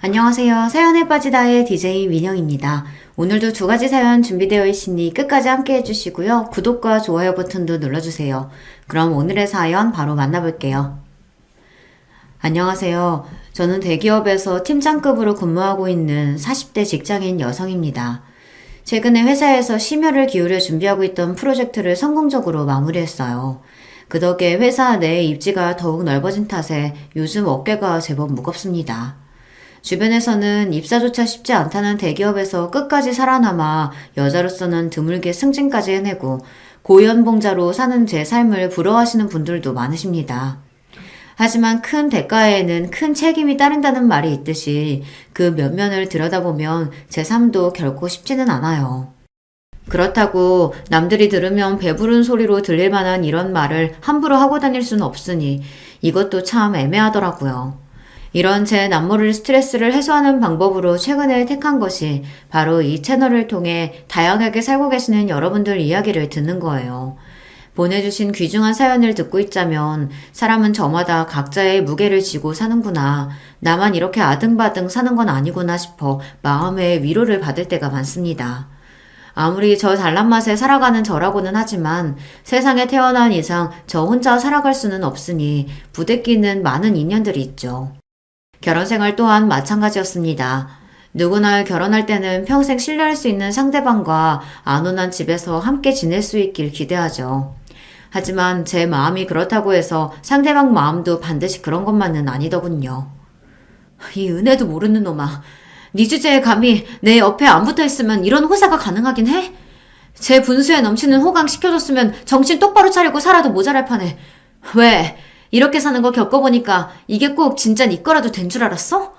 안녕하세요. 사연에 빠지다의 DJ 민영입니다. 오늘도 두 가지 사연 준비되어 있으니 끝까지 함께 해주시고요. 구독과 좋아요 버튼도 눌러주세요. 그럼 오늘의 사연 바로 만나볼게요. 안녕하세요. 저는 대기업에서 팀장급으로 근무하고 있는 40대 직장인 여성입니다. 최근에 회사에서 심혈을 기울여 준비하고 있던 프로젝트를 성공적으로 마무리했어요. 그 덕에 회사 내 입지가 더욱 넓어진 탓에 요즘 어깨가 제법 무겁습니다. 주변에서는 입사조차 쉽지 않다는 대기업에서 끝까지 살아남아 여자로서는 드물게 승진까지 해내고 고연봉자로 사는 제 삶을 부러워하시는 분들도 많으십니다. 하지만 큰 대가에는 큰 책임이 따른다는 말이 있듯이 그 면면을 들여다보면 제 삶도 결코 쉽지는 않아요. 그렇다고 남들이 들으면 배부른 소리로 들릴 만한 이런 말을 함부로 하고 다닐 수는 없으니 이것도 참 애매하더라고요. 이런 제 남모를 스트레스를 해소하는 방법으로 최근에 택한 것이 바로 이 채널을 통해 다양하게 살고 계시는 여러분들 이야기를 듣는 거예요. 보내주신 귀중한 사연을 듣고 있자면 사람은 저마다 각자의 무게를 지고 사는구나. 나만 이렇게 아등바등 사는 건 아니구나 싶어 마음의 위로를 받을 때가 많습니다. 아무리 저 잘난 맛에 살아가는 저라고는 하지만 세상에 태어난 이상 저 혼자 살아갈 수는 없으니 부대끼는 많은 인연들이 있죠. 결혼생활 또한 마찬가지였습니다. 누구나 결혼할 때는 평생 신뢰할 수 있는 상대방과 안온한 집에서 함께 지낼 수 있길 기대하죠. 하지만 제 마음이 그렇다고 해서 상대방 마음도 반드시 그런 것만은 아니더군요. 이 은혜도 모르는 놈아. 네 주제에 감히 내 옆에 안 붙어있으면 이런 호사가 가능하긴 해? 제 분수에 넘치는 호강 시켜줬으면 정신 똑바로 차리고 살아도 모자랄 판에. 왜? 이렇게 사는 거 겪어보니까 이게 꼭 진짜 네 거라도 된 줄 알았어?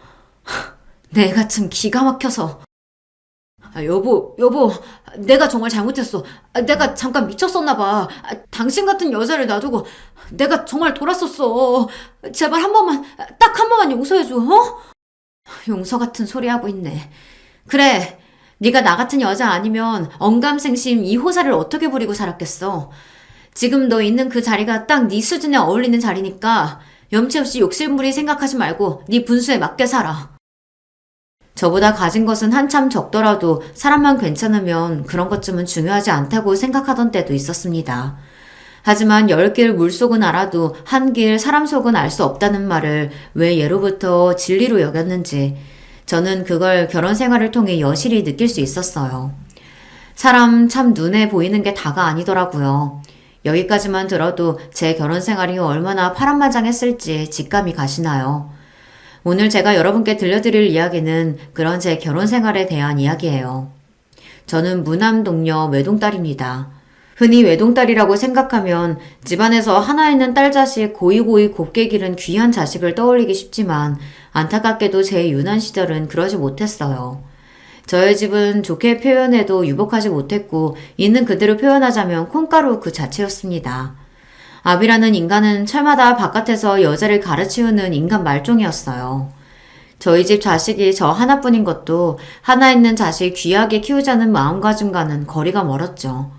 내가 참 기가 막혀서. 여보, 내가 정말 잘못했어. 내가 잠깐 미쳤었나 봐. 당신 같은 여자를 놔두고 내가 정말 돌았었어. 제발 한 번만, 딱 한 번만 용서해줘, 어? 용서 같은 소리 하고 있네. 그래, 네가 나 같은 여자 아니면 언감생심 이 호사를 어떻게 부리고 살았겠어. 지금 너 있는 그 자리가 딱 네 수준에 어울리는 자리니까 염치 없이 욕심부리 생각하지 말고 네 분수에 맞게 살아. 저보다 가진 것은 한참 적더라도 사람만 괜찮으면 그런 것쯤은 중요하지 않다고 생각하던 때도 있었습니다. 하지만 10길 물속은 알아도 한 길 사람 속은 알 수 없다는 말을 왜 예로부터 진리로 여겼는지 저는 그걸 결혼 생활을 통해 여실히 느낄 수 있었어요. 사람 참 눈에 보이는 게 다가 아니더라고요. 여기까지만 들어도 제 결혼 생활이 얼마나 파란만장했을지 직감이 가시나요? 오늘 제가 여러분께 들려드릴 이야기는 그런 제 결혼 생활에 대한 이야기예요. 저는 무남 동녀 외동딸입니다. 흔히 외동딸이라고 생각하면 집안에서 하나 있는 딸 자식 고이고이 곱게 기른 귀한 자식을 떠올리기 쉽지만 안타깝게도 제 유난 시절은 그러지 못했어요. 저의 집은 좋게 표현해도 유복하지 못했고 있는 그대로 표현하자면 콩가루 그 자체였습니다. 아비라는 인간은 철마다 바깥에서 여자를 가르치우는 인간 말종이었어요. 저희 집 자식이 저 하나뿐인 것도 하나 있는 자식 귀하게 키우자는 마음가짐과는 거리가 멀었죠.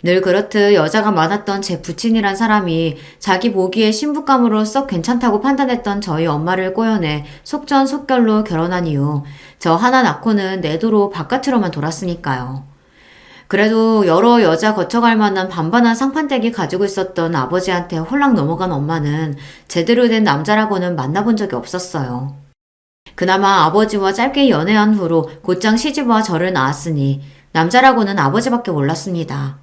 늘 그렇듯 여자가 많았던 제 부친이란 사람이 자기 보기에 신부감으로 썩 괜찮다고 판단했던 저희 엄마를 꼬여내 속전속결로 결혼한 이후 저 하나 낳고는 내도로 바깥으로만 돌았으니까요. 그래도 여러 여자 거쳐갈 만한 반반한 상판댁이 가지고 있었던 아버지한테 홀랑 넘어간 엄마는 제대로 된 남자라고는 만나본 적이 없었어요. 그나마 아버지와 짧게 연애한 후로 곧장 시집와 저를 낳았으니 남자라고는 아버지밖에 몰랐습니다.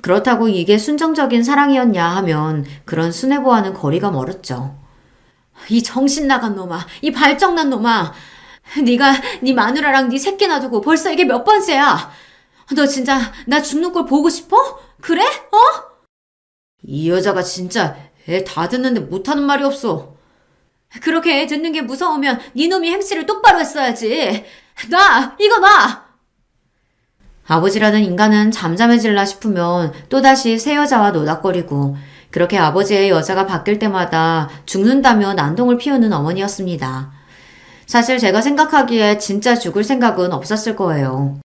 그렇다고 이게 순정적인 사랑이었냐 하면 그런 순애보와는 거리가 멀었죠. 이 정신 나간 놈아, 이 발정난 놈아. 네가 네 마누라랑 네 새끼 놔두고 벌써 이게 몇 번째야. 너 진짜 나 죽는 꼴 보고 싶어? 그래? 어? 이 여자가 진짜 애 다 듣는데 못하는 말이 없어. 그렇게 애 듣는 게 무서우면 네 놈이 행실을 똑바로 했어야지. 이거 놔! 아버지라는 인간은 잠잠해질라 싶으면 또다시 새 여자와 노닥거리고 그렇게 아버지의 여자가 바뀔 때마다 죽는다며 난동을 피우는 어머니였습니다. 사실 제가 생각하기에 진짜 죽을 생각은 없었을 거예요.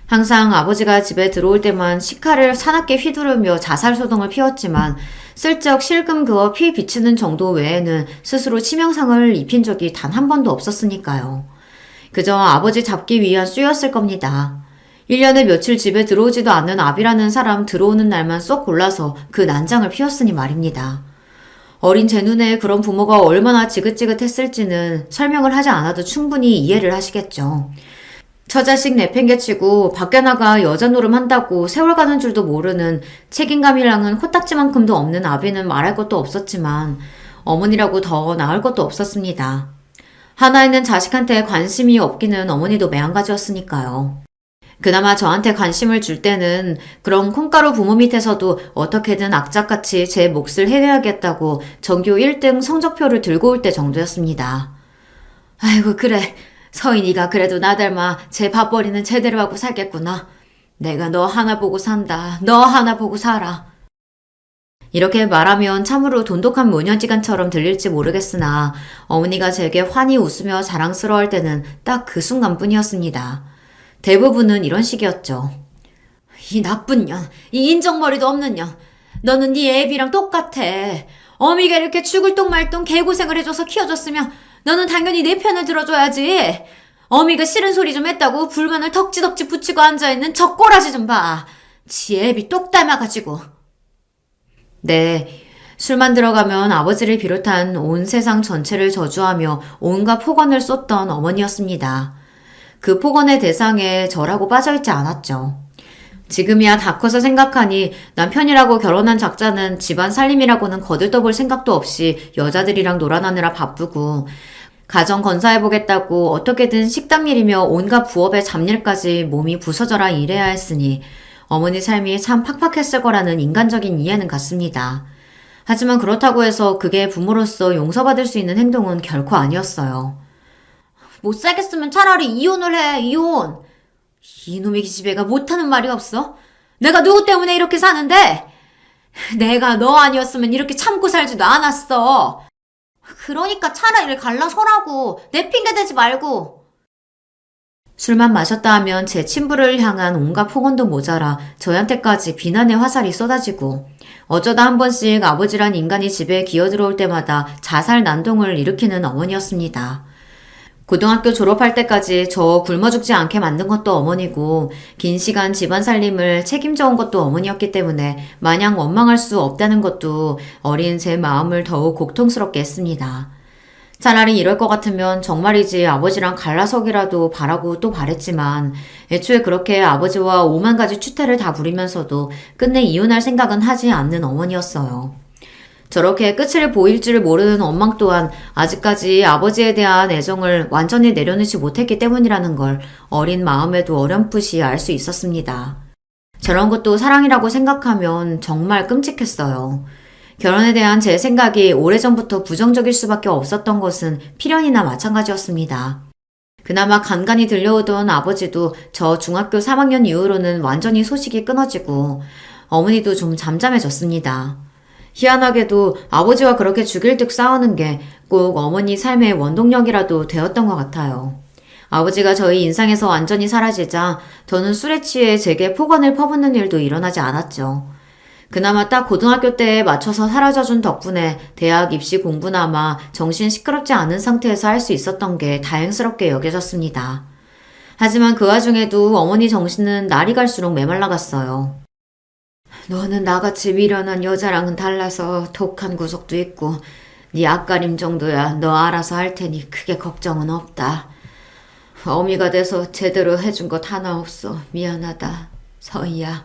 항상 아버지가 집에 들어올 때만 식칼을 사납게 휘두르며 자살소동을 피웠지만 슬쩍 실금 그어 피 비치는 정도 외에는 스스로 치명상을 입힌 적이 단 한 번도 없었으니까요. 그저 아버지 잡기 위한 쑤였을 겁니다. 1년에 며칠 집에 들어오지도 않는 아비라는 사람 들어오는 날만 쏙 골라서 그 난장을 피웠으니 말입니다. 어린 제 눈에 그런 부모가 얼마나 지긋지긋했을지는 설명을 하지 않아도 충분히 이해를 하시겠죠. 처자식 내팽개치고 밖에 나가 여자 노름한다고 세월 가는 줄도 모르는 책임감이랑은 코딱지만큼도 없는 아비는 말할 것도 없었지만 어머니라고 더 나을 것도 없었습니다. 하나 있는 자식한테 관심이 없기는 어머니도 매한가지였으니까요. 그나마 저한테 관심을 줄 때는 그런 콩가루 부모 밑에서도 어떻게든 악착같이 제 몫을 해내야겠다고 전교 1등 성적표를 들고 올 때 정도였습니다. 아이고 그래. 서인이가 그래도 나 닮아 제 밥벌이는 제대로 하고 살겠구나. 내가 너 하나 보고 산다. 너 하나 보고 살아. 이렇게 말하면 참으로 돈독한 모녀지간처럼 들릴지 모르겠으나 어머니가 제게 환히 웃으며 자랑스러워할 때는 딱 그 순간뿐이었습니다. 대부분은 이런 식이었죠. 이 나쁜 년, 이 인정머리도 없는 년. 너는 네 애비랑 똑같아. 어미가 이렇게 죽을 똥 말 똥 개고생을 해줘서 키워줬으면 너는 당연히 내 편을 들어줘야지. 어미가 싫은 소리 좀 했다고 불만을 덕지덕지 붙이고 앉아있는 저 꼬라지 좀 봐. 지 애비 똑 닮아가지고. 네, 술만 들어가면 아버지를 비롯한 온 세상 전체를 저주하며 온갖 폭언을 쏟던 어머니였습니다. 그 폭언의 대상에 저라고 빠져있지 않았죠. 지금이야 다 커서 생각하니 남편이라고 결혼한 작자는 집안 살림이라고는 거들떠볼 생각도 없이 여자들이랑 놀아나느라 바쁘고 가정 건사해보겠다고 어떻게든 식당 일이며 온갖 부업의 잡일까지 몸이 부서져라 일해야 했으니 어머니 삶이 참 팍팍했을 거라는 인간적인 이해는 같습니다. 하지만 그렇다고 해서 그게 부모로서 용서받을 수 있는 행동은 결코 아니었어요. 못 살겠으면 차라리 이혼을 해, 이혼. 이놈의 기집애가 못하는 말이 없어? 내가 누구 때문에 이렇게 사는데? 내가 너 아니었으면 이렇게 참고 살지도 않았어. 그러니까 차라리 갈라서라고. 내 핑계 대지 말고. 술만 마셨다 하면 제 친부를 향한 온갖 폭언도 모자라 저한테까지 비난의 화살이 쏟아지고 어쩌다 한 번씩 아버지란 인간이 집에 기어들어올 때마다 자살 난동을 일으키는 어머니였습니다. 고등학교 졸업할 때까지 저 굶어 죽지 않게 만든 것도 어머니고 긴 시간 집안 살림을 책임져 온 것도 어머니였기 때문에 마냥 원망할 수 없다는 것도 어린 제 마음을 더욱 고통스럽게 했습니다. 차라리 이럴 것 같으면 정말이지 아버지랑 갈라서기라도 바라고 또 바랬지만 애초에 그렇게 아버지와 오만 가지 추태를 다 부리면서도 끝내 이혼할 생각은 하지 않는 어머니였어요. 저렇게 끝을 보일 줄 모르는 원망 또한 아직까지 아버지에 대한 애정을 완전히 내려놓지 못했기 때문이라는 걸 어린 마음에도 어렴풋이 알 수 있었습니다. 저런 것도 사랑이라고 생각하면 정말 끔찍했어요. 결혼에 대한 제 생각이 오래전부터 부정적일 수밖에 없었던 것은 필연이나 마찬가지였습니다. 그나마 간간히 들려오던 아버지도 저 중학교 3학년 이후로는 완전히 소식이 끊어지고 어머니도 좀 잠잠해졌습니다. 희한하게도 아버지와 그렇게 죽일 듯 싸우는 게 꼭 어머니 삶의 원동력이라도 되었던 것 같아요. 아버지가 저희 인상에서 완전히 사라지자 저는 술에 취해 제게 폭언을 퍼붓는 일도 일어나지 않았죠. 그나마 딱 고등학교 때에 맞춰서 사라져준 덕분에 대학 입시 공부나마 정신 시끄럽지 않은 상태에서 할 수 있었던 게 다행스럽게 여겨졌습니다. 하지만 그 와중에도 어머니 정신은 날이 갈수록 메말라갔어요. 너는 나같이 미련한 여자랑은 달라서 독한 구석도 있고 네 앞가림 정도야 너 알아서 할 테니 크게 걱정은 없다. 어미가 돼서 제대로 해준 것 하나 없어. 미안하다. 서희야.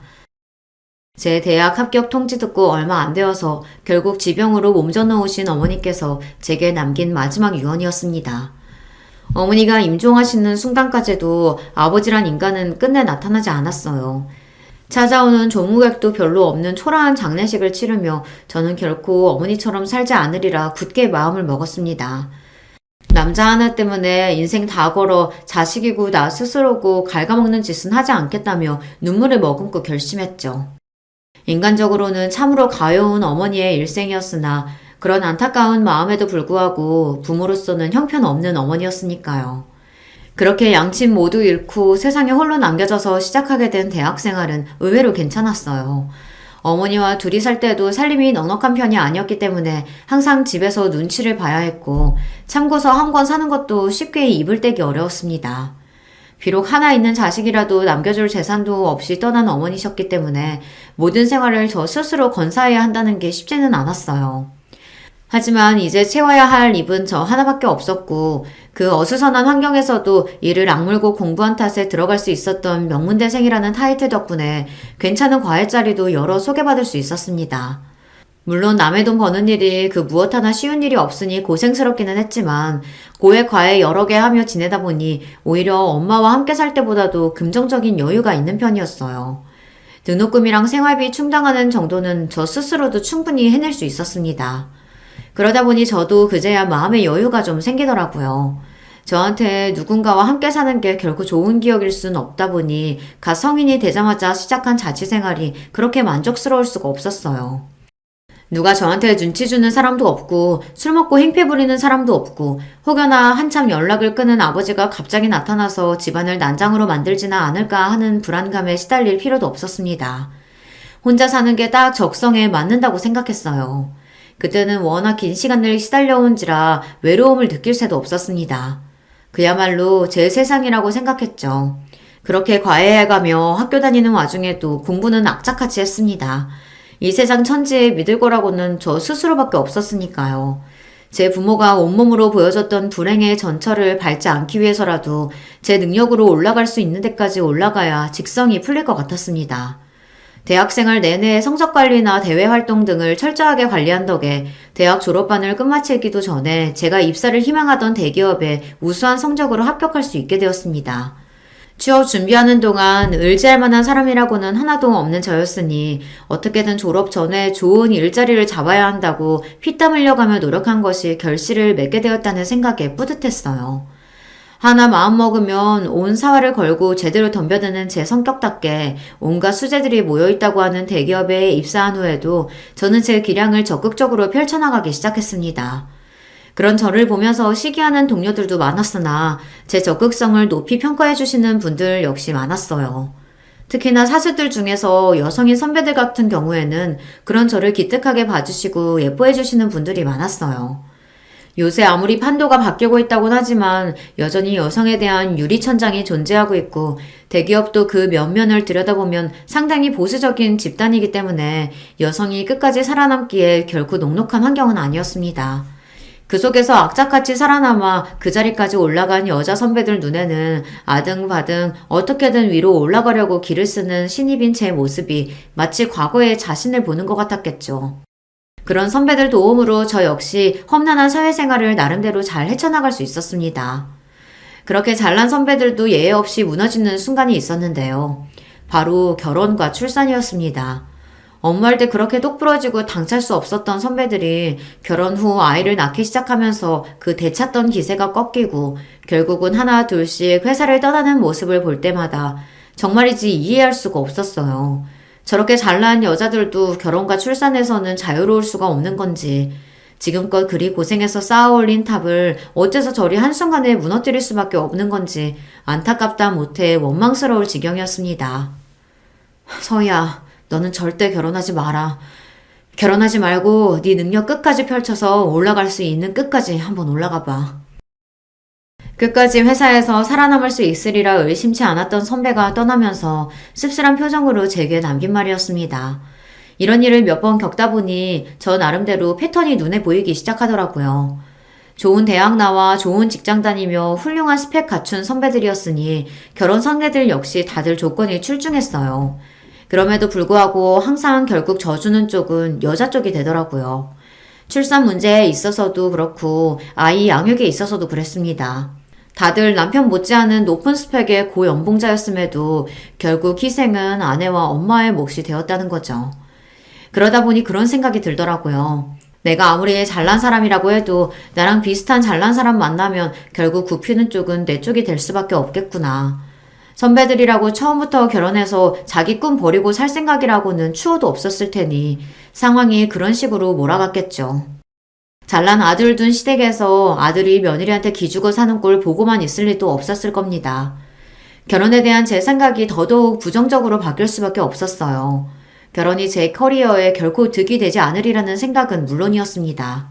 제 대학 합격 통지 듣고 얼마 안 되어서 결국 지병으로 몸져 놓으신 어머니께서 제게 남긴 마지막 유언이었습니다. 어머니가 임종하시는 순간까지도 아버지란 인간은 끝내 나타나지 않았어요. 찾아오는 조무객도 별로 없는 초라한 장례식을 치르며 저는 결코 어머니처럼 살지 않으리라 굳게 마음을 먹었습니다. 남자 하나 때문에 인생 다 걸어 자식이고 나 스스로고 갉아먹는 짓은 하지 않겠다며 눈물을 머금고 결심했죠. 인간적으로는 참으로 가여운 어머니의 일생이었으나 그런 안타까운 마음에도 불구하고 부모로서는 형편없는 어머니였으니까요. 그렇게 양친 모두 잃고 세상에 홀로 남겨져서 시작하게 된 대학생활은 의외로 괜찮았어요. 어머니와 둘이 살 때도 살림이 넉넉한 편이 아니었기 때문에 항상 집에서 눈치를 봐야 했고, 참고서 한 권 사는 것도 쉽게 입을 떼기 어려웠습니다. 비록 하나 있는 자식이라도 남겨줄 재산도 없이 떠난 어머니셨기 때문에 모든 생활을 저 스스로 건사해야 한다는 게 쉽지는 않았어요. 하지만 이제 채워야 할 입은 저 하나밖에 없었고, 그 어수선한 환경에서도 이를 악물고 공부한 탓에 들어갈 수 있었던 명문대생이라는 타이틀 덕분에 괜찮은 과외자리도 여러 소개받을 수 있었습니다. 물론 남의 돈 버는 일이 그 무엇 하나 쉬운 일이 없으니 고생스럽기는 했지만, 고액 과외 여러 개 하며 지내다 보니 오히려 엄마와 함께 살 때보다도 금전적인 여유가 있는 편이었어요. 등록금이랑 생활비 충당하는 정도는 저 스스로도 충분히 해낼 수 있었습니다. 그러다 보니 저도 그제야 마음의 여유가 좀 생기더라고요. 저한테 누군가와 함께 사는 게 결코 좋은 기억일 수는 없다 보니 갓 성인이 되자마자 시작한 자취생활이 그렇게 만족스러울 수가 없었어요. 누가 저한테 눈치 주는 사람도 없고 술 먹고 행패 부리는 사람도 없고 혹여나 한참 연락을 끊은 아버지가 갑자기 나타나서 집안을 난장으로 만들지나 않을까 하는 불안감에 시달릴 필요도 없었습니다. 혼자 사는 게 딱 적성에 맞는다고 생각했어요. 그때는 워낙 긴 시간을 시달려온지라 외로움을 느낄 새도 없었습니다. 그야말로 제 세상이라고 생각했죠. 그렇게 과외해가며 학교 다니는 와중에도 공부는 악착같이 했습니다. 이 세상 천지에 믿을 거라고는 저 스스로밖에 없었으니까요. 제 부모가 온몸으로 보여줬던 불행의 전철을 밟지 않기 위해서라도 제 능력으로 올라갈 수 있는 데까지 올라가야 직성이 풀릴 것 같았습니다. 대학생활 내내 성적관리나 대외활동 등을 철저하게 관리한 덕에 대학 졸업반을 끝마치기도 전에 제가 입사를 희망하던 대기업에 우수한 성적으로 합격할 수 있게 되었습니다. 취업 준비하는 동안 의지할 만한 사람이라고는 하나도 없는 저였으니 어떻게든 졸업 전에 좋은 일자리를 잡아야 한다고 피땀 흘려가며 노력한 것이 결실을 맺게 되었다는 생각에 뿌듯했어요. 하나 마음먹으면 온 사활을 걸고 제대로 덤벼드는 제 성격답게 온갖 수재들이 모여있다고 하는 대기업에 입사한 후에도 저는 제 기량을 적극적으로 펼쳐나가기 시작했습니다. 그런 저를 보면서 시기하는 동료들도 많았으나 제 적극성을 높이 평가해주시는 분들 역시 많았어요. 특히나 사수들 중에서 여성인 선배들 같은 경우에는 그런 저를 기특하게 봐주시고 예뻐해주시는 분들이 많았어요. 요새 아무리 판도가 바뀌고 있다곤 하지만 여전히 여성에 대한 유리천장이 존재하고 있고 대기업도 그 면면을 들여다보면 상당히 보수적인 집단이기 때문에 여성이 끝까지 살아남기에 결코 녹록한 환경은 아니었습니다. 그 속에서 악착같이 살아남아 그 자리까지 올라간 여자 선배들 눈에는 아등바등 어떻게든 위로 올라가려고 길을 쓰는 신입인 제 모습이 마치 과거의 자신을 보는 것 같았겠죠. 그런 선배들 도움으로 저 역시 험난한 사회생활을 나름대로 잘 헤쳐나갈 수 있었습니다. 그렇게 잘난 선배들도 예외 없이 무너지는 순간이 있었는데요. 바로 결혼과 출산이었습니다. 업무할 때 그렇게 똑부러지고 당찰 수 없었던 선배들이 결혼 후 아이를 낳기 시작하면서 그 되찾던 기세가 꺾이고 결국은 하나 둘씩 회사를 떠나는 모습을 볼 때마다 정말이지 이해할 수가 없었어요. 저렇게 잘난 여자들도 결혼과 출산에서는 자유로울 수가 없는 건지 지금껏 그리 고생해서 쌓아올린 탑을 어째서 저리 한순간에 무너뜨릴 수밖에 없는 건지 안타깝다 못해 원망스러울 지경이었습니다. 서희야, 너는 절대 결혼하지 마라. 결혼하지 말고 네 능력 끝까지 펼쳐서 올라갈 수 있는 끝까지 한번 올라가 봐. 끝까지 회사에서 살아남을 수 있으리라 의심치 않았던 선배가 떠나면서 씁쓸한 표정으로 제게 남긴 말이었습니다. 이런 일을 몇 번 겪다 보니 저 나름대로 패턴이 눈에 보이기 시작하더라고요. 좋은 대학 나와 좋은 직장 다니며 훌륭한 스펙 갖춘 선배들이었으니 결혼 선배들 역시 다들 조건이 출중했어요. 그럼에도 불구하고 항상 결국 져주는 쪽은 여자 쪽이 되더라고요. 출산 문제에 있어서도 그렇고 아이 양육에 있어서도 그랬습니다. 다들 남편 못지않은 높은 스펙의 고연봉자였음에도 결국 희생은 아내와 엄마의 몫이 되었다는 거죠. 그러다 보니 그런 생각이 들더라고요. 내가 아무리 잘난 사람이라고 해도 나랑 비슷한 잘난 사람 만나면 결국 굽히는 쪽은 내 쪽이 될 수밖에 없겠구나. 선배들이라고 처음부터 결혼해서 자기 꿈 버리고 살 생각이라고는 추호도 없었을 테니 상황이 그런 식으로 몰아갔겠죠. 잘난 아들 둔 시댁에서 아들이 며느리한테 기죽어 사는 꼴 보고만 있을 리도 없었을 겁니다. 결혼에 대한 제 생각이 더더욱 부정적으로 바뀔 수밖에 없었어요. 결혼이 제 커리어에 결코 득이 되지 않으리라는 생각은 물론이었습니다.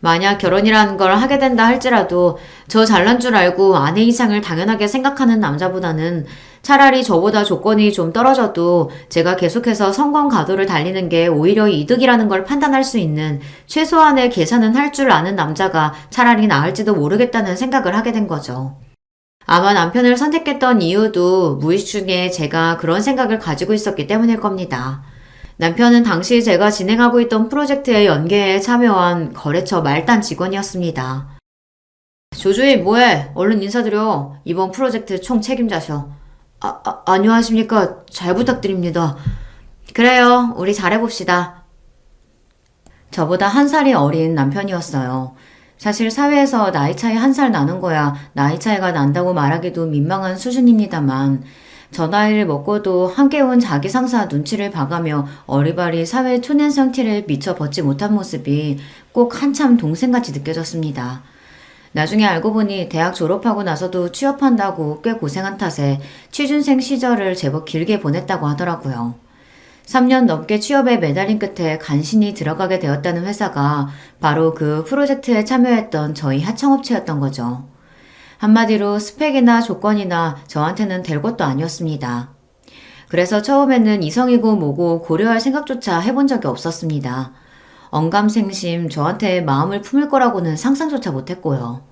만약 결혼이라는 걸 하게 된다 할지라도 저 잘난 줄 알고 아내 이상을 당연하게 생각하는 남자보다는 차라리 저보다 조건이 좀 떨어져도 제가 계속해서 성공 가도를 달리는 게 오히려 이득이라는 걸 판단할 수 있는 최소한의 계산은 할 줄 아는 남자가 차라리 나을지도 모르겠다는 생각을 하게 된 거죠. 아마 남편을 선택했던 이유도 무의식 중에 제가 그런 생각을 가지고 있었기 때문일 겁니다. 남편은 당시 제가 진행하고 있던 프로젝트의 연계에 참여한 거래처 말단 직원이었습니다. 조주희 뭐해? 얼른 인사드려. 이번 프로젝트 총 책임자셔. 안녕하십니까. 잘 부탁드립니다. 그래요. 우리 잘해봅시다. 저보다 한 살이 어린 남편이었어요. 사실 사회에서 나이 차이 한 살 나는 거야 나이 차이가 난다고 말하기도 민망한 수준입니다만 저 나이를 먹고도 함께 온 자기 상사 눈치를 봐가며 어리바리 사회 초년생 티를 미처 벗지 못한 모습이 꼭 한참 동생같이 느껴졌습니다. 나중에 알고 보니 대학 졸업하고 나서도 취업한다고 꽤 고생한 탓에 취준생 시절을 제법 길게 보냈다고 하더라고요. 3년 넘게 취업에 매달린 끝에 간신히 들어가게 되었다는 회사가 바로 그 프로젝트에 참여했던 저희 하청업체였던 거죠. 한마디로 스펙이나 조건이나 저한테는 될 것도 아니었습니다. 그래서 처음에는 이성이고 뭐고 고려할 생각조차 해본 적이 없었습니다. 언감생심 저한테 마음을 품을 거라고는 상상조차 못했고요.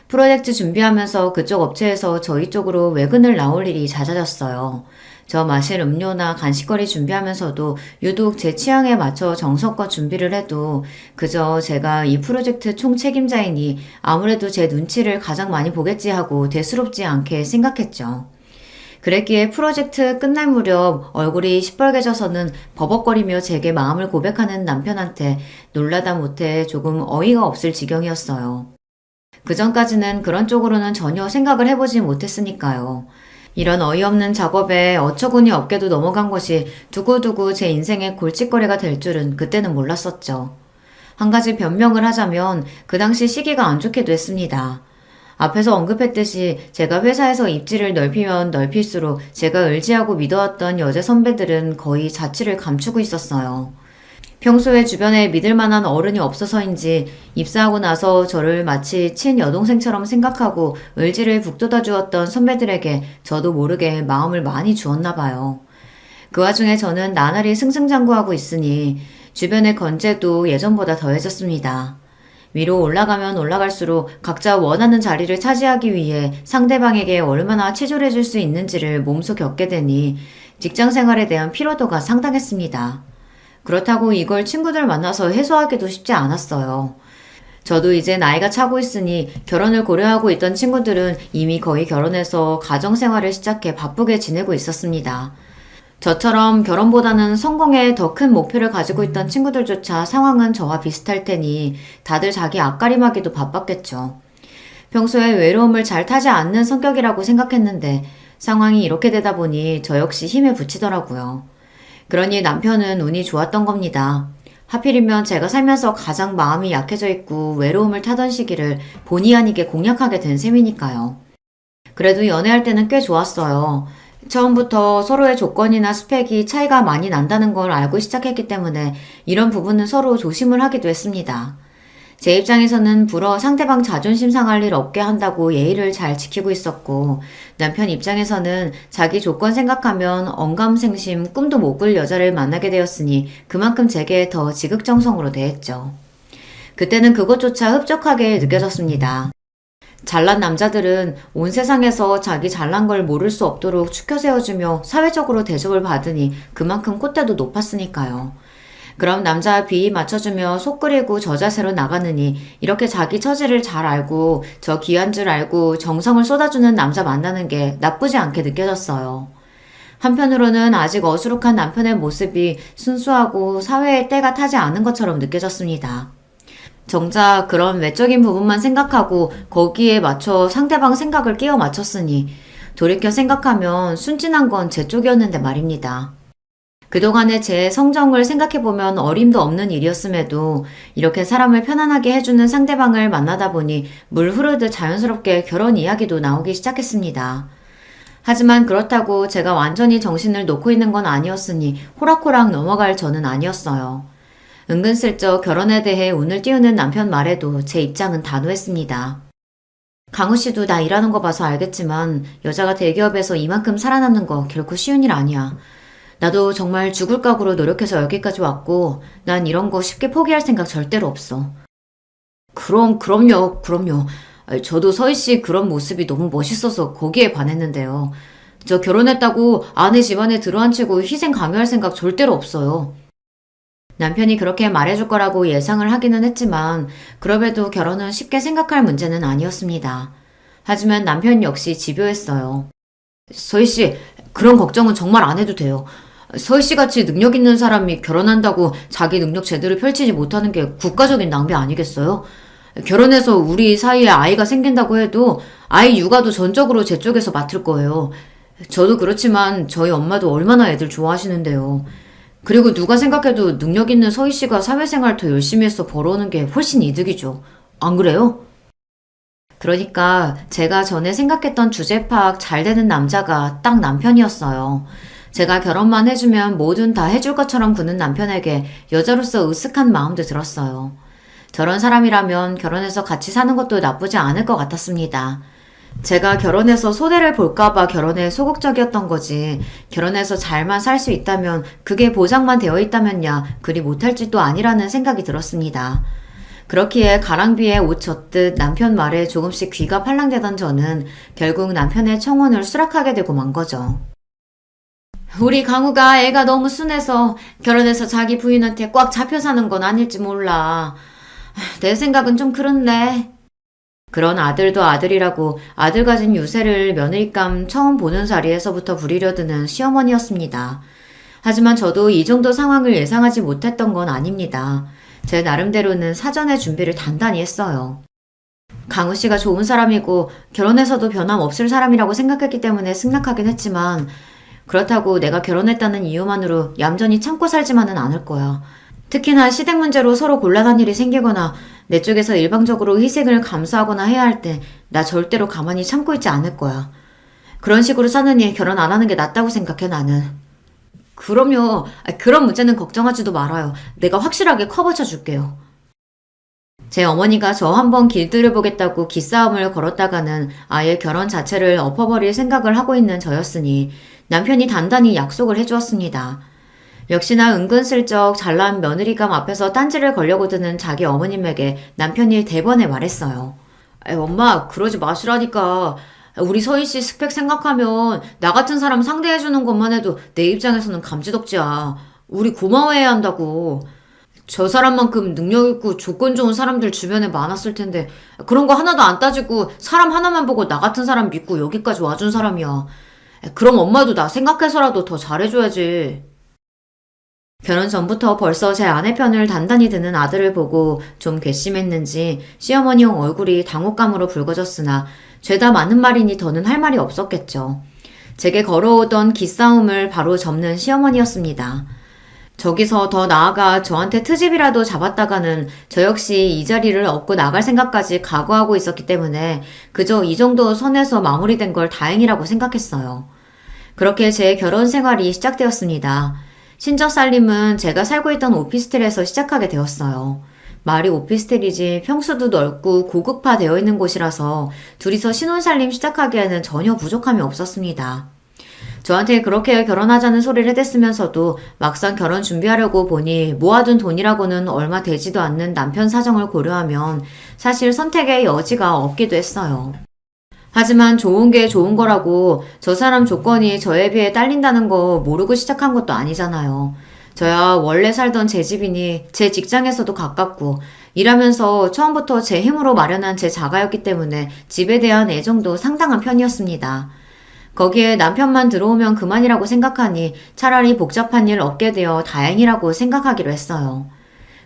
프로젝트 준비하면서 그쪽 업체에서 저희 쪽으로 외근을 나올 일이 잦아졌어요. 저 마실 음료나 간식거리 준비하면서도 유독 제 취향에 맞춰 정성껏 준비를 해도 그저 제가 이 프로젝트 총 책임자이니 아무래도 제 눈치를 가장 많이 보겠지 하고 대수롭지 않게 생각했죠. 그랬기에 프로젝트 끝날 무렵 얼굴이 시뻘개져서는 버벅거리며 제게 마음을 고백하는 남편한테 놀라다 못해 조금 어이가 없을 지경이었어요. 그전까지는 그런 쪽으로는 전혀 생각을 해보지 못했으니까요. 이런 어이없는 작업에 어처구니 없게도 넘어간 것이 두고두고 제 인생의 골칫거리가 될 줄은 그때는 몰랐었죠. 한 가지 변명을 하자면 그 당시 시기가 안 좋기도 했습니다. 앞에서 언급했듯이 제가 회사에서 입지를 넓히면 넓힐수록 제가 의지하고 믿어왔던 여자 선배들은 거의 자취를 감추고 있었어요. 평소에 주변에 믿을 만한 어른이 없어서인지 입사하고 나서 저를 마치 친여동생처럼 생각하고 의지를 북돋아 주었던 선배들에게 저도 모르게 마음을 많이 주었나 봐요. 그 와중에 저는 나날이 승승장구하고 있으니 주변의 건재도 예전보다 더해졌습니다. 위로 올라가면 올라갈수록 각자 원하는 자리를 차지하기 위해 상대방에게 얼마나 치졸해 줄 수 있는지를 몸소 겪게 되니 직장 생활에 대한 피로도가 상당했습니다. 그렇다고 이걸 친구들 만나서 해소하기도 쉽지 않았어요. 저도 이제 나이가 차고 있으니 결혼을 고려하고 있던 친구들은 이미 거의 결혼해서 가정생활을 시작해 바쁘게 지내고 있었습니다. 저처럼 결혼보다는 성공에 더 큰 목표를 가지고 있던 친구들조차 상황은 저와 비슷할 테니 다들 자기 앞가림하기도 바빴겠죠. 평소에 외로움을 잘 타지 않는 성격이라고 생각했는데 상황이 이렇게 되다 보니 저 역시 힘에 부치더라고요. 그러니 남편은 운이 좋았던 겁니다. 하필이면 제가 살면서 가장 마음이 약해져 있고 외로움을 타던 시기를 본의 아니게 공략하게 된 셈이니까요. 그래도 연애할 때는 꽤 좋았어요. 처음부터 서로의 조건이나 스펙이 차이가 많이 난다는 걸 알고 시작했기 때문에 이런 부분은 서로 조심을 하기도 했습니다. 제 입장에서는 불어 상대방 자존심 상할 일 없게 한다고 예의를 잘 지키고 있었고 남편 입장에서는 자기 조건 생각하면 언감생심 꿈도 못 꿀 여자를 만나게 되었으니 그만큼 제게 더 지극정성으로 대했죠. 그때는 그것조차 흡족하게 느껴졌습니다. 잘난 남자들은 온 세상에서 자기 잘난 걸 모를 수 없도록 추켜 세워주며 사회적으로 대접을 받으니 그만큼 콧대도 높았으니까요. 그럼 남자 비위 맞춰주며 속 끓이고 저 자세로 나가느니 이렇게 자기 처지를 잘 알고 저 귀한 줄 알고 정성을 쏟아주는 남자 만나는 게 나쁘지 않게 느껴졌어요. 한편으로는 아직 어수룩한 남편의 모습이 순수하고 사회의 때가 타지 않은 것처럼 느껴졌습니다. 정작 그런 외적인 부분만 생각하고 거기에 맞춰 상대방 생각을 끼워 맞췄으니 돌이켜 생각하면 순진한 건 제 쪽이었는데 말입니다. 그동안의 제 성정을 생각해보면 어림도 없는 일이었음에도 이렇게 사람을 편안하게 해주는 상대방을 만나다 보니 물 흐르듯 자연스럽게 결혼 이야기도 나오기 시작했습니다. 하지만 그렇다고 제가 완전히 정신을 놓고 있는 건 아니었으니 호락호락 넘어갈 저는 아니었어요. 은근슬쩍 결혼에 대해 운을 띄우는 남편 말에도 제 입장은 단호했습니다. 강우 씨도 나 일하는 거 봐서 알겠지만 여자가 대기업에서 이만큼 살아남는 거 결코 쉬운 일 아니야. 나도 정말 죽을 각오로 노력해서 여기까지 왔고 난 이런 거 쉽게 포기할 생각 절대로 없어. 그럼요. 저도 서희 씨 그런 모습이 너무 멋있어서 거기에 반했는데요. 저 결혼했다고 아내 집안에 들어앉히고 희생 강요할 생각 절대로 없어요. 남편이 그렇게 말해줄 거라고 예상을 하기는 했지만 그럼에도 결혼은 쉽게 생각할 문제는 아니었습니다. 하지만 남편 역시 집요했어요. 서희 씨, 그런 걱정은 정말 안 해도 돼요. 서희 씨 같이 능력 있는 사람이 결혼한다고 자기 능력 제대로 펼치지 못하는 게 국가적인 낭비 아니겠어요? 결혼해서 우리 사이에 아이가 생긴다고 해도 아이 육아도 전적으로 제 쪽에서 맡을 거예요. 저도 그렇지만 저희 엄마도 얼마나 애들 좋아하시는데요. 그리고 누가 생각해도 능력 있는 서희 씨가 사회생활 더 열심히 해서 벌어오는 게 훨씬 이득이죠. 안 그래요? 그러니까 제가 전에 생각했던 주제 파악 잘 되는 남자가 딱 남편이었어요. 제가 결혼만 해주면 뭐든 다 해줄 것처럼 구는 남편에게 여자로서 으쓱한 마음도 들었어요. 저런 사람이라면 결혼해서 같이 사는 것도 나쁘지 않을 것 같았습니다. 제가 결혼해서 소대를 볼까봐 결혼에 소극적이었던 거지, 결혼해서 잘만 살 수 있다면 그게 보장만 되어 있다면야 그리 못할지도 아니라는 생각이 들었습니다. 그렇기에 가랑비에 옷 젖듯 남편 말에 조금씩 귀가 팔랑대던 저는 결국 남편의 청혼을 수락하게 되고 만 거죠. 우리 강우가 애가 너무 순해서 결혼해서 자기 부인한테 꽉 잡혀 사는 건 아닐지 몰라. 내 생각은 좀 그렇네. 그런 아들도 아들이라고 아들 가진 유세를 며느리감 처음 보는 자리에서부터 부리려드는 시어머니였습니다. 하지만 저도 이 정도 상황을 예상하지 못했던 건 아닙니다. 제 나름대로는 사전에 준비를 단단히 했어요. 강우 씨가 좋은 사람이고 결혼해서도 변함없을 사람이라고 생각했기 때문에 승낙하긴 했지만 그렇다고 내가 결혼했다는 이유만으로 얌전히 참고 살지만은 않을 거야. 특히나 시댁 문제로 서로 곤란한 일이 생기거나 내 쪽에서 일방적으로 희생을 감수하거나 해야 할 때 나 절대로 가만히 참고 있지 않을 거야. 그런 식으로 사느니 결혼 안 하는 게 낫다고 생각해 나는. 그럼요. 그런 문제는 걱정하지도 말아요. 내가 확실하게 커버쳐 줄게요. 제 어머니가 저 한번 길들여보겠다고 기싸움을 걸었다가는 아예 결혼 자체를 엎어버릴 생각을 하고 있는 저였으니 남편이 단단히 약속을 해주었습니다. 역시나 은근슬쩍 잘난 며느리감 앞에서 딴지를 걸려고 드는 자기 어머님에게 남편이 대번에 말했어요. 엄마, 그러지 마시라니까. 우리 서희 씨 스펙 생각하면 나 같은 사람 상대해주는 것만 해도 내 입장에서는 감지덕지야. 우리 고마워해야 한다고. 저 사람만큼 능력 있고 조건 좋은 사람들 주변에 많았을 텐데 그런 거 하나도 안 따지고 사람 하나만 보고 나 같은 사람 믿고 여기까지 와준 사람이야. 그럼 엄마도 나 생각해서라도 더 잘해줘야지. 결혼 전부터 벌써 제 아내 편을 단단히 드는 아들을 보고 좀 괘씸했는지 시어머니 형 얼굴이 당혹감으로 붉어졌으나 죄다 맞는 말이니 더는 할 말이 없었겠죠. 제게 걸어오던 기싸움을 바로 접는 시어머니였습니다. 저기서 더 나아가 저한테 트집이라도 잡았다가는 저 역시 이 자리를 얻고 나갈 생각까지 각오하고 있었기 때문에 그저 이 정도 선에서 마무리된 걸 다행이라고 생각했어요. 그렇게 제 결혼 생활이 시작되었습니다. 신저살림은 제가 살고 있던 오피스텔에서 시작하게 되었어요. 말이 오피스텔이지 평수도 넓고 고급화되어 있는 곳이라서 둘이서 신혼살림 시작하기에는 전혀 부족함이 없었습니다. 저한테 그렇게 결혼하자는 소리를 해댔으면서도 막상 결혼 준비하려고 보니 모아둔 돈이라고는 얼마 되지도 않는 남편 사정을 고려하면 사실 선택의 여지가 없기도 했어요. 하지만 좋은 게 좋은 거라고 저 사람 조건이 저에 비해 딸린다는 거 모르고 시작한 것도 아니잖아요. 저야 원래 살던 제 집이니 제 직장에서도 가깝고 일하면서 처음부터 제 힘으로 마련한 제 자가였기 때문에 집에 대한 애정도 상당한 편이었습니다. 거기에 남편만 들어오면 그만이라고 생각하니 차라리 복잡한 일 없게 되어 다행이라고 생각하기로 했어요.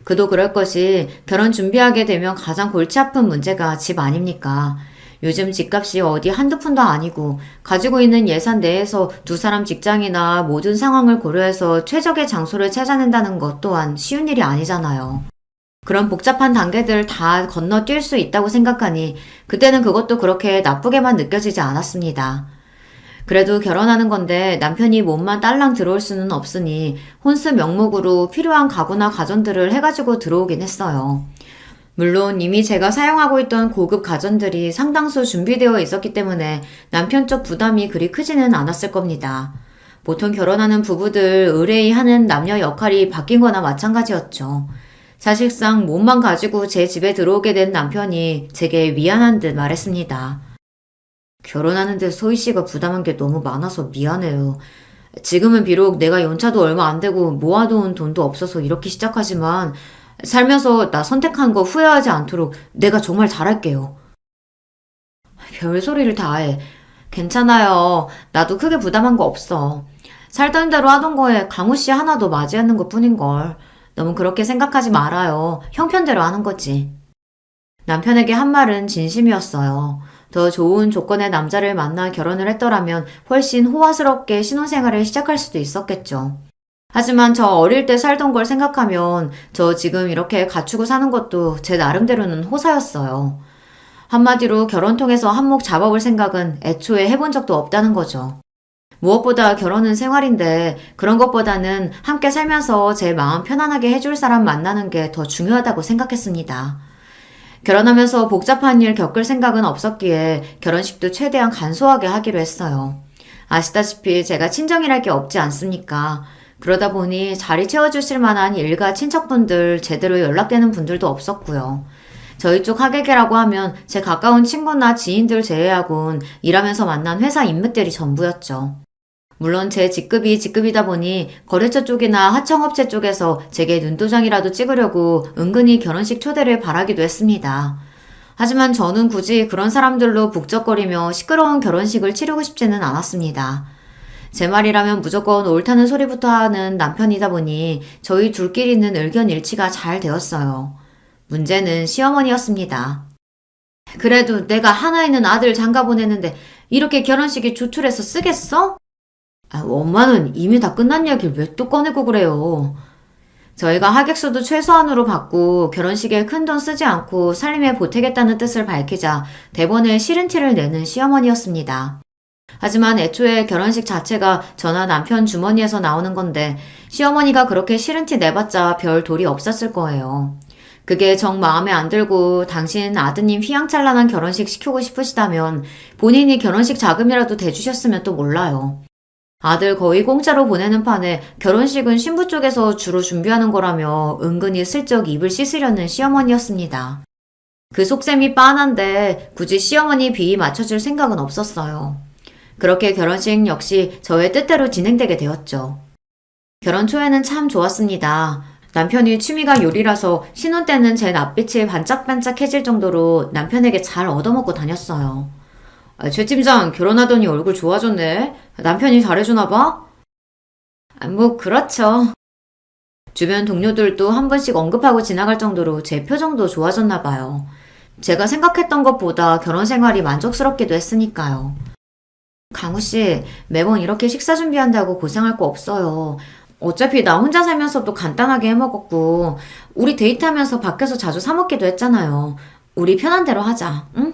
그도 그럴 것이 결혼 준비하게 되면 가장 골치 아픈 문제가 집 아닙니까? 요즘 집값이 어디 한두 푼도 아니고 가지고 있는 예산 내에서 두 사람 직장이나 모든 상황을 고려해서 최적의 장소를 찾아낸다는 것 또한 쉬운 일이 아니잖아요. 그런 복잡한 단계들 다 건너뛸 수 있다고 생각하니 그때는 그것도 그렇게 나쁘게만 느껴지지 않았습니다. 그래도 결혼하는 건데 남편이 몸만 딸랑 들어올 수는 없으니 혼수 명목으로 필요한 가구나 가전들을 해가지고 들어오긴 했어요. 물론 이미 제가 사용하고 있던 고급 가전들이 상당수 준비되어 있었기 때문에 남편 쪽 부담이 그리 크지는 않았을 겁니다. 보통 결혼하는 부부들 의뢰하는 남녀 역할이 바뀐 거나 마찬가지였죠. 사실상 몸만 가지고 제 집에 들어오게 된 남편이 제게 미안한 듯 말했습니다. 결혼하는데 소희 씨가 부담한 게 너무 많아서 미안해요. 지금은 비록 내가 연차도 얼마 안 되고 모아놓은 돈도 없어서 이렇게 시작하지만 살면서 나 선택한 거 후회하지 않도록 내가 정말 잘할게요. 별소리를 다 해. 괜찮아요. 나도 크게 부담한 거 없어. 살던 대로 하던 거에 강우 씨 하나 더 맞이하는 것 뿐인걸. 너무 그렇게 생각하지 말아요. 형편대로 하는 거지. 남편에게 한 말은 진심이었어요. 더 좋은 조건의 남자를 만나 결혼을 했더라면 훨씬 호화스럽게 신혼생활을 시작할 수도 있었겠죠. 하지만 저 어릴 때 살던 걸 생각하면 저 지금 이렇게 갖추고 사는 것도 제 나름대로는 호사였어요. 한마디로 결혼 통해서 한몫 잡아볼 생각은 애초에 해본 적도 없다는 거죠. 무엇보다 결혼은 생활인데 그런 것보다는 함께 살면서 제 마음 편안하게 해줄 사람 만나는 게 더 중요하다고 생각했습니다. 결혼하면서 복잡한 일 겪을 생각은 없었기에 결혼식도 최대한 간소하게 하기로 했어요. 아시다시피 제가 친정이랄 게 없지 않습니까? 그러다 보니 자리 채워주실 만한 일가 친척분들 제대로 연락되는 분들도 없었고요. 저희 쪽 하객이라고 하면 제 가까운 친구나 지인들 제외하곤 일하면서 만난 회사 인맥들이 전부였죠. 물론 제 직급이다 보니 거래처 쪽이나 하청업체 쪽에서 제게 눈도장이라도 찍으려고 은근히 결혼식 초대를 바라기도 했습니다. 하지만 저는 굳이 그런 사람들로 북적거리며 시끄러운 결혼식을 치르고 싶지는 않았습니다. 제 말이라면 무조건 옳다는 소리부터 하는 남편이다 보니 저희 둘끼리는 의견 일치가 잘 되었어요. 문제는 시어머니였습니다. 그래도 내가 하나 있는 아들 장가 보내는데 이렇게 결혼식에 조출해서 쓰겠어? 엄마는 이미 다 끝난 얘기를 왜 또 꺼내고 그래요. 저희가 하객수도 최소한으로 받고 결혼식에 큰돈 쓰지 않고 살림에 보태겠다는 뜻을 밝히자 대본에 싫은 티를 내는 시어머니였습니다. 하지만 애초에 결혼식 자체가 저나 남편 주머니에서 나오는 건데 시어머니가 그렇게 싫은 티 내봤자 별 도리 없었을 거예요. 그게 정 마음에 안 들고 당신 아드님 휘황찬란한 결혼식 시키고 싶으시다면 본인이 결혼식 자금이라도 대주셨으면 또 몰라요. 아들 거의 공짜로 보내는 판에 결혼식은 신부 쪽에서 주로 준비하는 거라며 은근히 슬쩍 입을 씻으려는 시어머니였습니다. 그 속셈이 빤한데 굳이 시어머니 비위 맞춰줄 생각은 없었어요. 그렇게 결혼식 역시 저의 뜻대로 진행되게 되었죠. 결혼 초에는 참 좋았습니다. 남편이 취미가 요리라서 신혼 때는 제 낯빛이 반짝반짝해질 정도로 남편에게 잘 얻어먹고 다녔어요. 최 팀장 결혼하더니 얼굴 좋아졌네. 남편이 잘해주나 봐? 뭐 그렇죠. 주변 동료들도 한 번씩 언급하고 지나갈 정도로 제 표정도 좋아졌나 봐요. 제가 생각했던 것보다 결혼 생활이 만족스럽기도 했으니까요. 강우씨, 매번 이렇게 식사 준비한다고 고생할 거 없어요. 어차피 나 혼자 살면서도 간단하게 해먹었고 우리 데이트하면서 밖에서 자주 사 먹기도 했잖아요. 우리 편한 대로 하자, 응?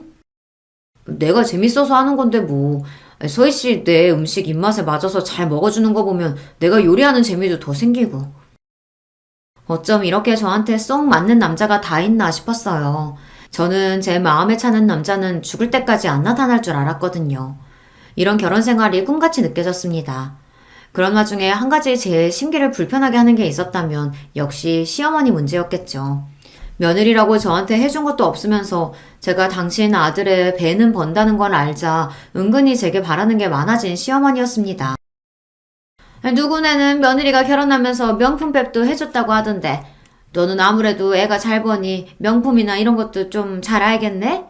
내가 재밌어서 하는 건데 뭐. 서희씨 내 음식 입맛에 맞아서 잘 먹어주는 거 보면 내가 요리하는 재미도 더 생기고. 어쩜 이렇게 저한테 쏙 맞는 남자가 다 있나 싶었어요. 저는 제 마음에 차는 남자는 죽을 때까지 안 나타날 줄 알았거든요. 이런 결혼 생활이 꿈같이 느껴졌습니다. 그런 와중에 한 가지 제 심기를 불편하게 하는 게 있었다면 역시 시어머니 문제였겠죠. 며느리라고 저한테 해준 것도 없으면서 제가 당신 아들의 배는 번다는 걸 알자 은근히 제게 바라는 게 많아진 시어머니였습니다. 누구네는 며느리가 결혼하면서 명품백도 해줬다고 하던데 너는 아무래도 애가 잘 버니 명품이나 이런 것도 좀 잘 알겠네?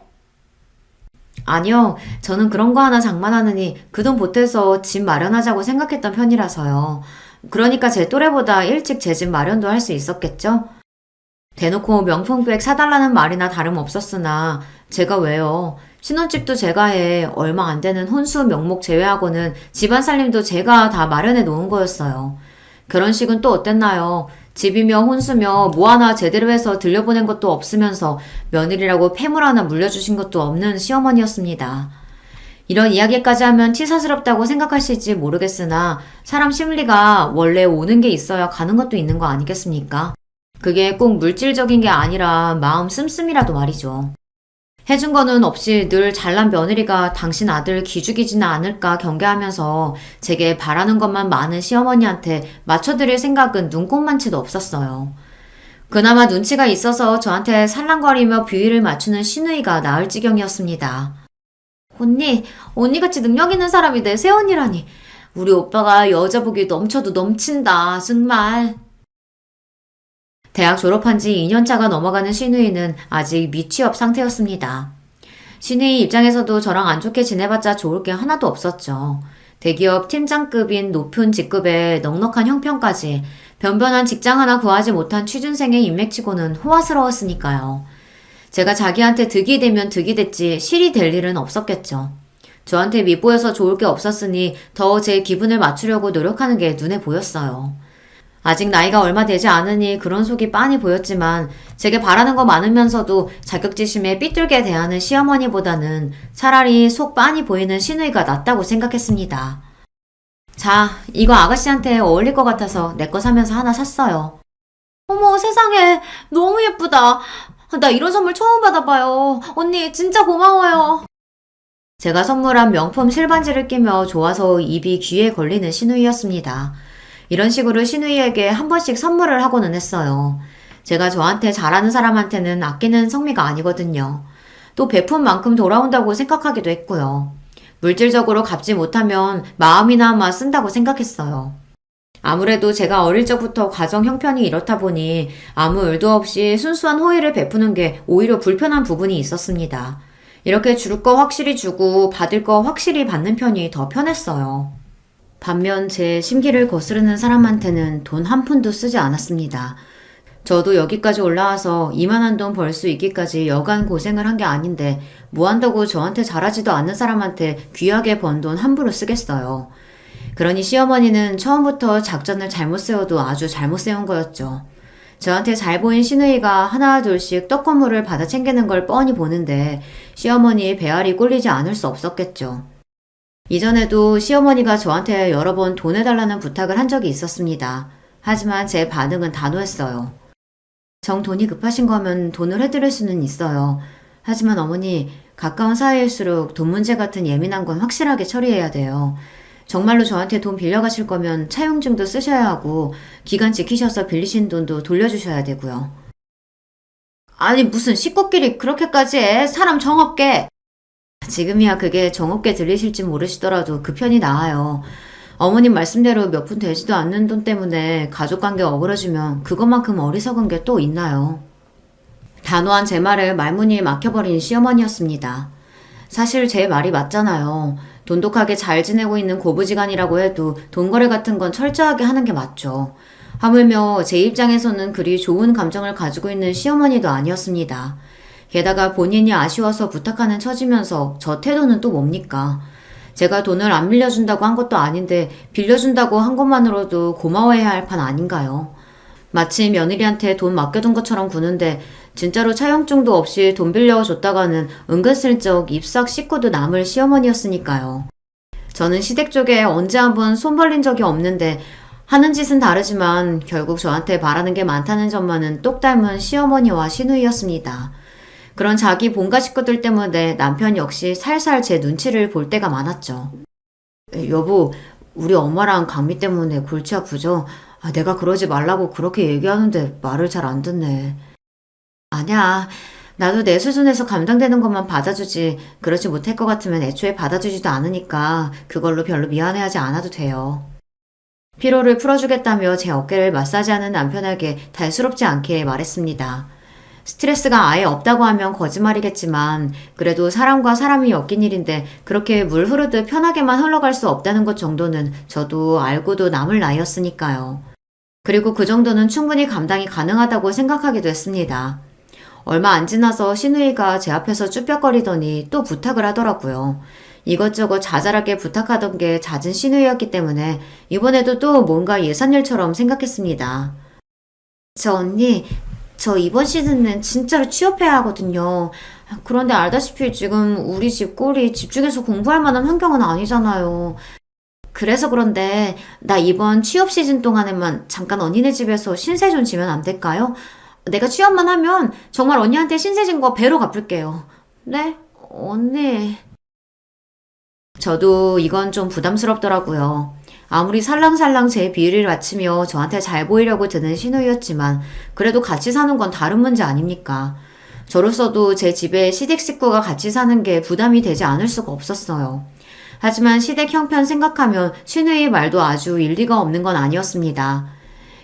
아니요. 저는 그런 거 하나 장만하느니 그 돈 보태서 집 마련하자고 생각했던 편이라서요. 그러니까 제 또래보다 일찍 제 집 마련도 할 수 있었겠죠? 대놓고 명품백 사달라는 말이나 다름없었으나 제가 왜요? 신혼집도 제가 해 얼마 안 되는 혼수 명목 제외하고는 집안 살림도 제가 다 마련해 놓은 거였어요. 결혼식은 또 어땠나요? 집이며 혼수며 뭐 하나 제대로 해서 들려보낸 것도 없으면서 며느리라고 폐물 하나 물려주신 것도 없는 시어머니였습니다. 이런 이야기까지 하면 치사스럽다고 생각하실지 모르겠으나 사람 심리가 원래 오는 게 있어야 가는 것도 있는 거 아니겠습니까? 그게 꼭 물질적인 게 아니라 마음 씀씀이라도 말이죠. 해준 거는 없이 늘 잘난 며느리가 당신 아들 기죽이지는 않을까 경계하면서 제게 바라는 것만 많은 시어머니한테 맞춰드릴 생각은 눈꼽만치도 없었어요. 그나마 눈치가 있어서 저한테 살랑거리며 비위를 맞추는 시누이가 나을 지경이었습니다. 언니같이 능력 있는 사람이 내 새언니라니. 우리 오빠가 여자복이 넘쳐도 넘친다, 정말. 대학 졸업한 지 2년차가 넘어가는 시누이는 아직 미취업 상태였습니다. 시누이 입장에서도 저랑 안 좋게 지내봤자 좋을 게 하나도 없었죠. 대기업 팀장급인 높은 직급에 넉넉한 형편까지 변변한 직장 하나 구하지 못한 취준생의 인맥치고는 호화스러웠으니까요. 제가 자기한테 득이 되면 득이 됐지 실이 될 일은 없었겠죠. 저한테 밉보여서 좋을 게 없었으니 더 제 기분을 맞추려고 노력하는 게 눈에 보였어요. 아직 나이가 얼마 되지 않으니 그런 속이 빤히 보였지만 제게 바라는 거 많으면서도 자격지심에 삐뚤게 대하는 시어머니보다는 차라리 속 빤히 보이는 시누이가 낫다고 생각했습니다. 자, 이거 아가씨한테 어울릴 것 같아서 내 거 사면서 하나 샀어요. 어머, 세상에, 너무 예쁘다. 나 이런 선물 처음 받아봐요. 언니, 진짜 고마워요. 제가 선물한 명품 실반지를 끼며 좋아서 입이 귀에 걸리는 시누이였습니다. 이런 식으로 시누이에게 한 번씩 선물을 하고는 했어요. 제가 저한테 잘하는 사람한테는 아끼는 성미가 아니거든요. 또 베푼 만큼 돌아온다고 생각하기도 했고요. 물질적으로 갚지 못하면 마음이나마 쓴다고 생각했어요. 아무래도 제가 어릴 적부터 가정 형편이 이렇다 보니 아무 의도 없이 순수한 호의를 베푸는 게 오히려 불편한 부분이 있었습니다. 이렇게 줄 거 확실히 주고 받을 거 확실히 받는 편이 더 편했어요. 반면 제 심기를 거스르는 사람한테는 돈 한 푼도 쓰지 않았습니다. 저도 여기까지 올라와서 이만한 돈 벌 수 있기까지 여간 고생을 한 게 아닌데 뭐 한다고 저한테 잘하지도 않는 사람한테 귀하게 번 돈 함부로 쓰겠어요. 그러니 시어머니는 처음부터 작전을 잘못 세워도 아주 잘못 세운 거였죠. 저한테 잘 보인 시누이가 하나 둘씩 떡고물을 받아 챙기는 걸 뻔히 보는데 시어머니의 배알이 꼴리지 않을 수 없었겠죠. 이전에도 시어머니가 저한테 여러 번 돈 해달라는 부탁을 한 적이 있었습니다. 하지만 제 반응은 단호했어요. 정 돈이 급하신 거면 돈을 해드릴 수는 있어요. 하지만 어머니, 가까운 사이일수록 돈 문제 같은 예민한 건 확실하게 처리해야 돼요. 정말로 저한테 돈 빌려가실 거면 차용증도 쓰셔야 하고 기간 지키셔서 빌리신 돈도 돌려주셔야 되고요. 아니 무슨 식구끼리 그렇게까지 해? 사람 정없게. 지금이야 그게 정없게 들리실지 모르시더라도 그 편이 나아요. 어머님 말씀대로 몇 푼 되지도 않는 돈 때문에 가족관계 어그러지면 그것만큼 어리석은 게 또 있나요? 단호한 제 말을 말문이에 막혀버린 시어머니였습니다. 사실 제 말이 맞잖아요. 돈독하게 잘 지내고 있는 고부지간이라고 해도 돈거래 같은 건 철저하게 하는 게 맞죠. 하물며 제 입장에서는 그리 좋은 감정을 가지고 있는 시어머니도 아니었습니다. 게다가 본인이 아쉬워서 부탁하는 처지면서 저 태도는 또 뭡니까? 제가 돈을 안 빌려준다고 한 것도 아닌데 빌려준다고 한 것만으로도 고마워해야 할 판 아닌가요? 마치 며느리한테 돈 맡겨둔 것처럼 구는데 진짜로 차용증도 없이 돈 빌려줬다가는 은근슬쩍 입 싹 씻고도 남을 시어머니였으니까요. 저는 시댁 쪽에 언제 한번 손 벌린 적이 없는데 하는 짓은 다르지만 결국 저한테 바라는 게 많다는 점만은 똑 닮은 시어머니와 시누이였습니다. 그런 자기 본가 식구들 때문에 남편 역시 살살 제 눈치를 볼 때가 많았죠. 여보, 우리 엄마랑 강미 때문에 골치 아프죠? 내가 그러지 말라고 그렇게 얘기하는데 말을 잘 안 듣네. 아니야. 나도 내 수준에서 감당되는 것만 받아주지 그러지 못할 것 같으면 애초에 받아주지도 않으니까 그걸로 별로 미안해하지 않아도 돼요. 피로를 풀어주겠다며 제 어깨를 마사지하는 남편에게 달스럽지 않게 말했습니다. 스트레스가 아예 없다고 하면 거짓말이겠지만 그래도 사람과 사람이 엮인 일인데 그렇게 물 흐르듯 편하게만 흘러갈 수 없다는 것 정도는 저도 알고도 남을 나이였으니까요. 그리고 그 정도는 충분히 감당이 가능하다고 생각하기도 했습니다. 얼마 안 지나서 시누이가 제 앞에서 쭈뼛거리더니 또 부탁을 하더라고요. 이것저것 자잘하게 부탁하던 게 잦은 시누이였기 때문에 이번에도 또 뭔가 예산일처럼 생각했습니다. 저 언니, 저 이번 시즌은 진짜로 취업해야 하거든요. 그런데 알다시피 지금 우리 집 꼴이 집중해서 공부할 만한 환경은 아니잖아요. 그래서 그런데 나 이번 취업 시즌 동안에만 잠깐 언니네 집에서 신세 좀 지면 안 될까요? 내가 취업만 하면 정말 언니한테 신세 진 거 배로 갚을게요. 네? 언니. 저도 이건 좀 부담스럽더라고요. 아무리 살랑살랑 제 비위를 맞추며 저한테 잘 보이려고 드는 신호였지만 그래도 같이 사는 건 다른 문제 아닙니까? 저로서도 제 집에 시댁 식구가 같이 사는 게 부담이 되지 않을 수가 없었어요. 하지만 시댁 형편 생각하면 신우의 말도 아주 일리가 없는 건 아니었습니다.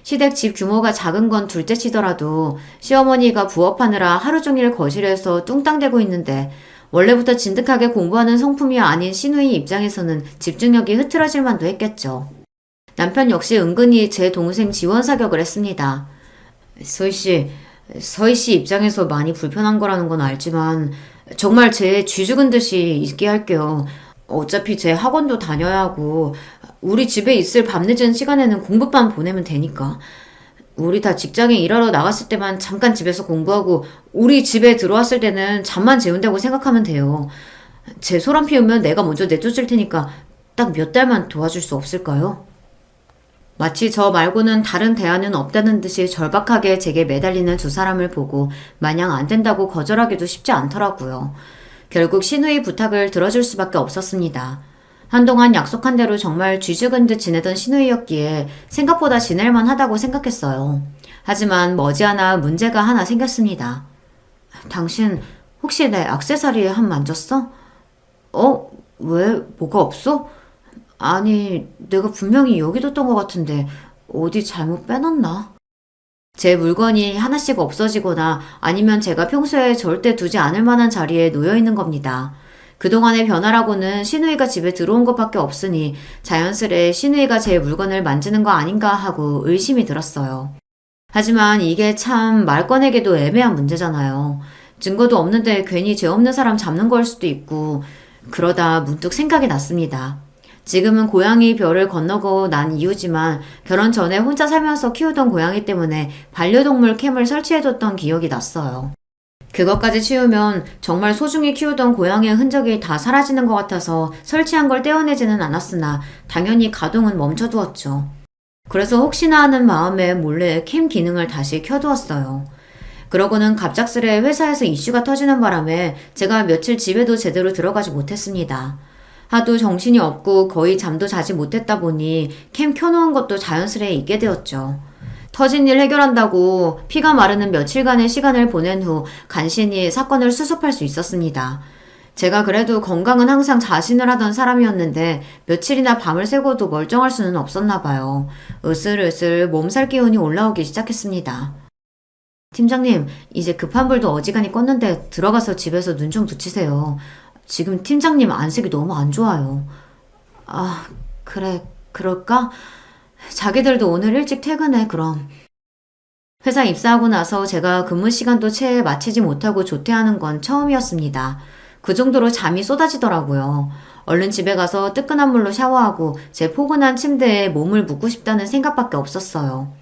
시댁 집 규모가 작은 건 둘째 치더라도 시어머니가 부업하느라 하루 종일 거실에서 뚱땅대고 있는데 원래부터 진득하게 공부하는 성품이 아닌 시누이 입장에서는 집중력이 흐트러질 만도 했겠죠. 남편 역시 은근히 제 동생 지원 사격을 했습니다. 서희 씨 입장에서 많이 불편한 거라는 건 알지만 정말 제 쥐 죽은 듯이 있게 할게요. 어차피 제 학원도 다녀야 하고 우리 집에 있을 밤늦은 시간에는 공부만 보내면 되니까. 우리 다 직장에 일하러 나갔을 때만 잠깐 집에서 공부하고 우리 집에 들어왔을 때는 잠만 재운다고 생각하면 돼요. 제 소란 피우면 내가 먼저 내쫓을 테니까 딱 몇 달만 도와줄 수 없을까요? 마치 저 말고는 다른 대안은 없다는 듯이 절박하게 제게 매달리는 두 사람을 보고 마냥 안 된다고 거절하기도 쉽지 않더라고요. 결국 신우의 부탁을 들어줄 수밖에 없었습니다. 한동안 약속한 대로 정말 쥐죽은 듯 지내던 신우이였기에 생각보다 지낼만 하다고 생각했어요. 하지만 머지않아 문제가 하나 생겼습니다. 당신 혹시 내 액세서리에 한 만졌어? 왜? 뭐가 없어? 아니, 내가 분명히 여기 뒀던 것 같은데 어디 잘못 빼놨나? 제 물건이 하나씩 없어지거나 아니면 제가 평소에 절대 두지 않을 만한 자리에 놓여 있는 겁니다. 그동안의 변화라고는 신우이가 집에 들어온 것밖에 없으니 자연스레 신우이가 제 물건을 만지는 거 아닌가 하고 의심이 들었어요. 하지만 이게 참 말 꺼내기도 애매한 문제잖아요. 증거도 없는데 괜히 죄 없는 사람 잡는 걸 수도 있고 그러다 문득 생각이 났습니다. 지금은 고양이 별을 건너고 난 이유지만 결혼 전에 혼자 살면서 키우던 고양이 때문에 반려동물 캠을 설치해뒀던 기억이 났어요. 그것까지 치우면 정말 소중히 키우던 고양이의 흔적이 다 사라지는 것 같아서 설치한 걸 떼어내지는 않았으나 당연히 가동은 멈춰두었죠. 그래서 혹시나 하는 마음에 몰래 캠 기능을 다시 켜두었어요. 그러고는 갑작스레 회사에서 이슈가 터지는 바람에 제가 며칠 집에도 제대로 들어가지 못했습니다. 하도 정신이 없고 거의 잠도 자지 못했다 보니 캠 켜놓은 것도 자연스레 잊게 되었죠. 터진 일 해결한다고 피가 마르는 며칠간의 시간을 보낸 후 간신히 사건을 수습할 수 있었습니다. 제가 그래도 건강은 항상 자신을 하던 사람이었는데 며칠이나 밤을 새고도 멀쩡할 수는 없었나 봐요. 으슬으슬 몸살 기운이 올라오기 시작했습니다. 팀장님, 이제 급한 불도 어지간히 껐는데 들어가서 집에서 눈 좀 붙이세요. 지금 팀장님 안색이 너무 안 좋아요. 아, 그래, 그럴까? 자기들도 오늘 일찍 퇴근해, 그럼. 회사 입사하고 나서 제가 근무 시간도 채 마치지 못하고 조퇴하는 건 처음이었습니다. 그 정도로 잠이 쏟아지더라고요. 얼른 집에 가서 뜨끈한 물로 샤워하고 제 포근한 침대에 몸을 묻고 싶다는 생각밖에 없었어요.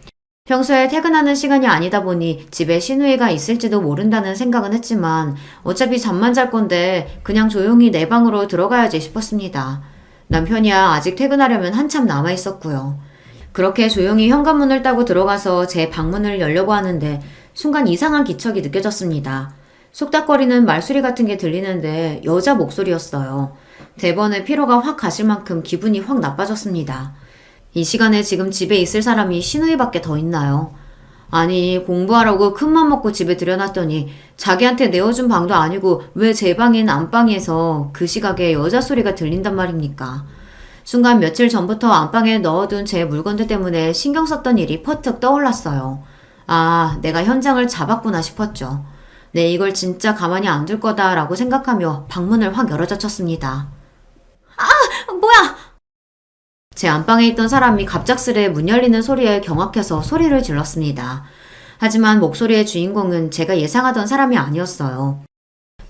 평소에 퇴근하는 시간이 아니다 보니 집에 시누이가 있을지도 모른다는 생각은 했지만 어차피 잠만 잘 건데 그냥 조용히 내 방으로 들어가야지 싶었습니다. 남편이야 아직 퇴근하려면 한참 남아 있었고요. 그렇게 조용히 현관문을 따고 들어가서 제 방문을 열려고 하는데 순간 이상한 기척이 느껴졌습니다. 속닥거리는 말소리 같은 게 들리는데 여자 목소리였어요. 대번에 피로가 확 가실 만큼 기분이 확 나빠졌습니다. 이 시간에 지금 집에 있을 사람이 시누이밖에 더 있나요? 아니, 공부하라고 큰맘 먹고 집에 들여놨더니 자기한테 내어준 방도 아니고 왜 제 방인 안방에서 그 시각에 여자 소리가 들린단 말입니까? 순간 며칠 전부터 안방에 넣어둔 제 물건들 때문에 신경 썼던 일이 퍼뜩 떠올랐어요. 아, 내가 현장을 잡았구나 싶었죠. 네, 이걸 진짜 가만히 안 둘 거다라고 생각하며 방문을 확 열어젖혔습니다. 뭐야! 제 안방에 있던 사람이 갑작스레 문 열리는 소리에 경악해서 소리를 질렀습니다. 하지만 목소리의 주인공은 제가 예상하던 사람이 아니었어요.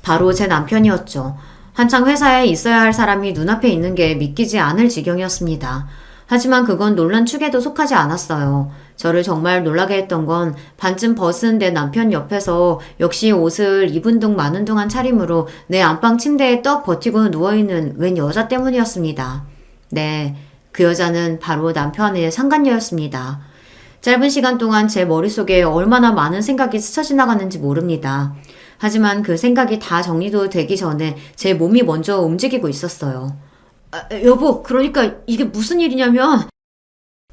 바로 제 남편이었죠. 한창 회사에 있어야 할 사람이 눈앞에 있는 게 믿기지 않을 지경이었습니다. 하지만 그건 놀란 축에도 속하지 않았어요. 저를 정말 놀라게 했던 건 반쯤 벗은 내 남편 옆에서 역시 옷을 입은 둥 마는 둥한 차림으로 내 안방 침대에 떡 버티고 누워있는 웬 여자 때문이었습니다. 네, 그 여자는 바로 남편의 상간녀였습니다. 짧은 시간 동안 제 머릿속에 얼마나 많은 생각이 스쳐 지나갔는지 모릅니다. 하지만 그 생각이 다 정리도 되기 전에 제 몸이 먼저 움직이고 있었어요. 여보, 그러니까 이게 무슨 일이냐면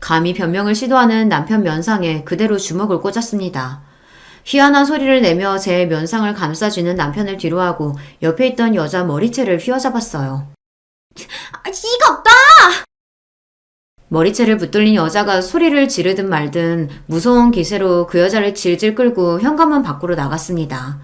감히 변명을 시도하는 남편 면상에 그대로 주먹을 꽂았습니다. 희한한 소리를 내며 제 면상을 감싸주는 남편을 뒤로하고 옆에 있던 여자 머리채를 휘어잡았어요. 이가 없다! 머리채를 붙들린 여자가 소리를 지르든 말든 무서운 기세로 그 여자를 질질 끌고 현관문 밖으로 나갔습니다.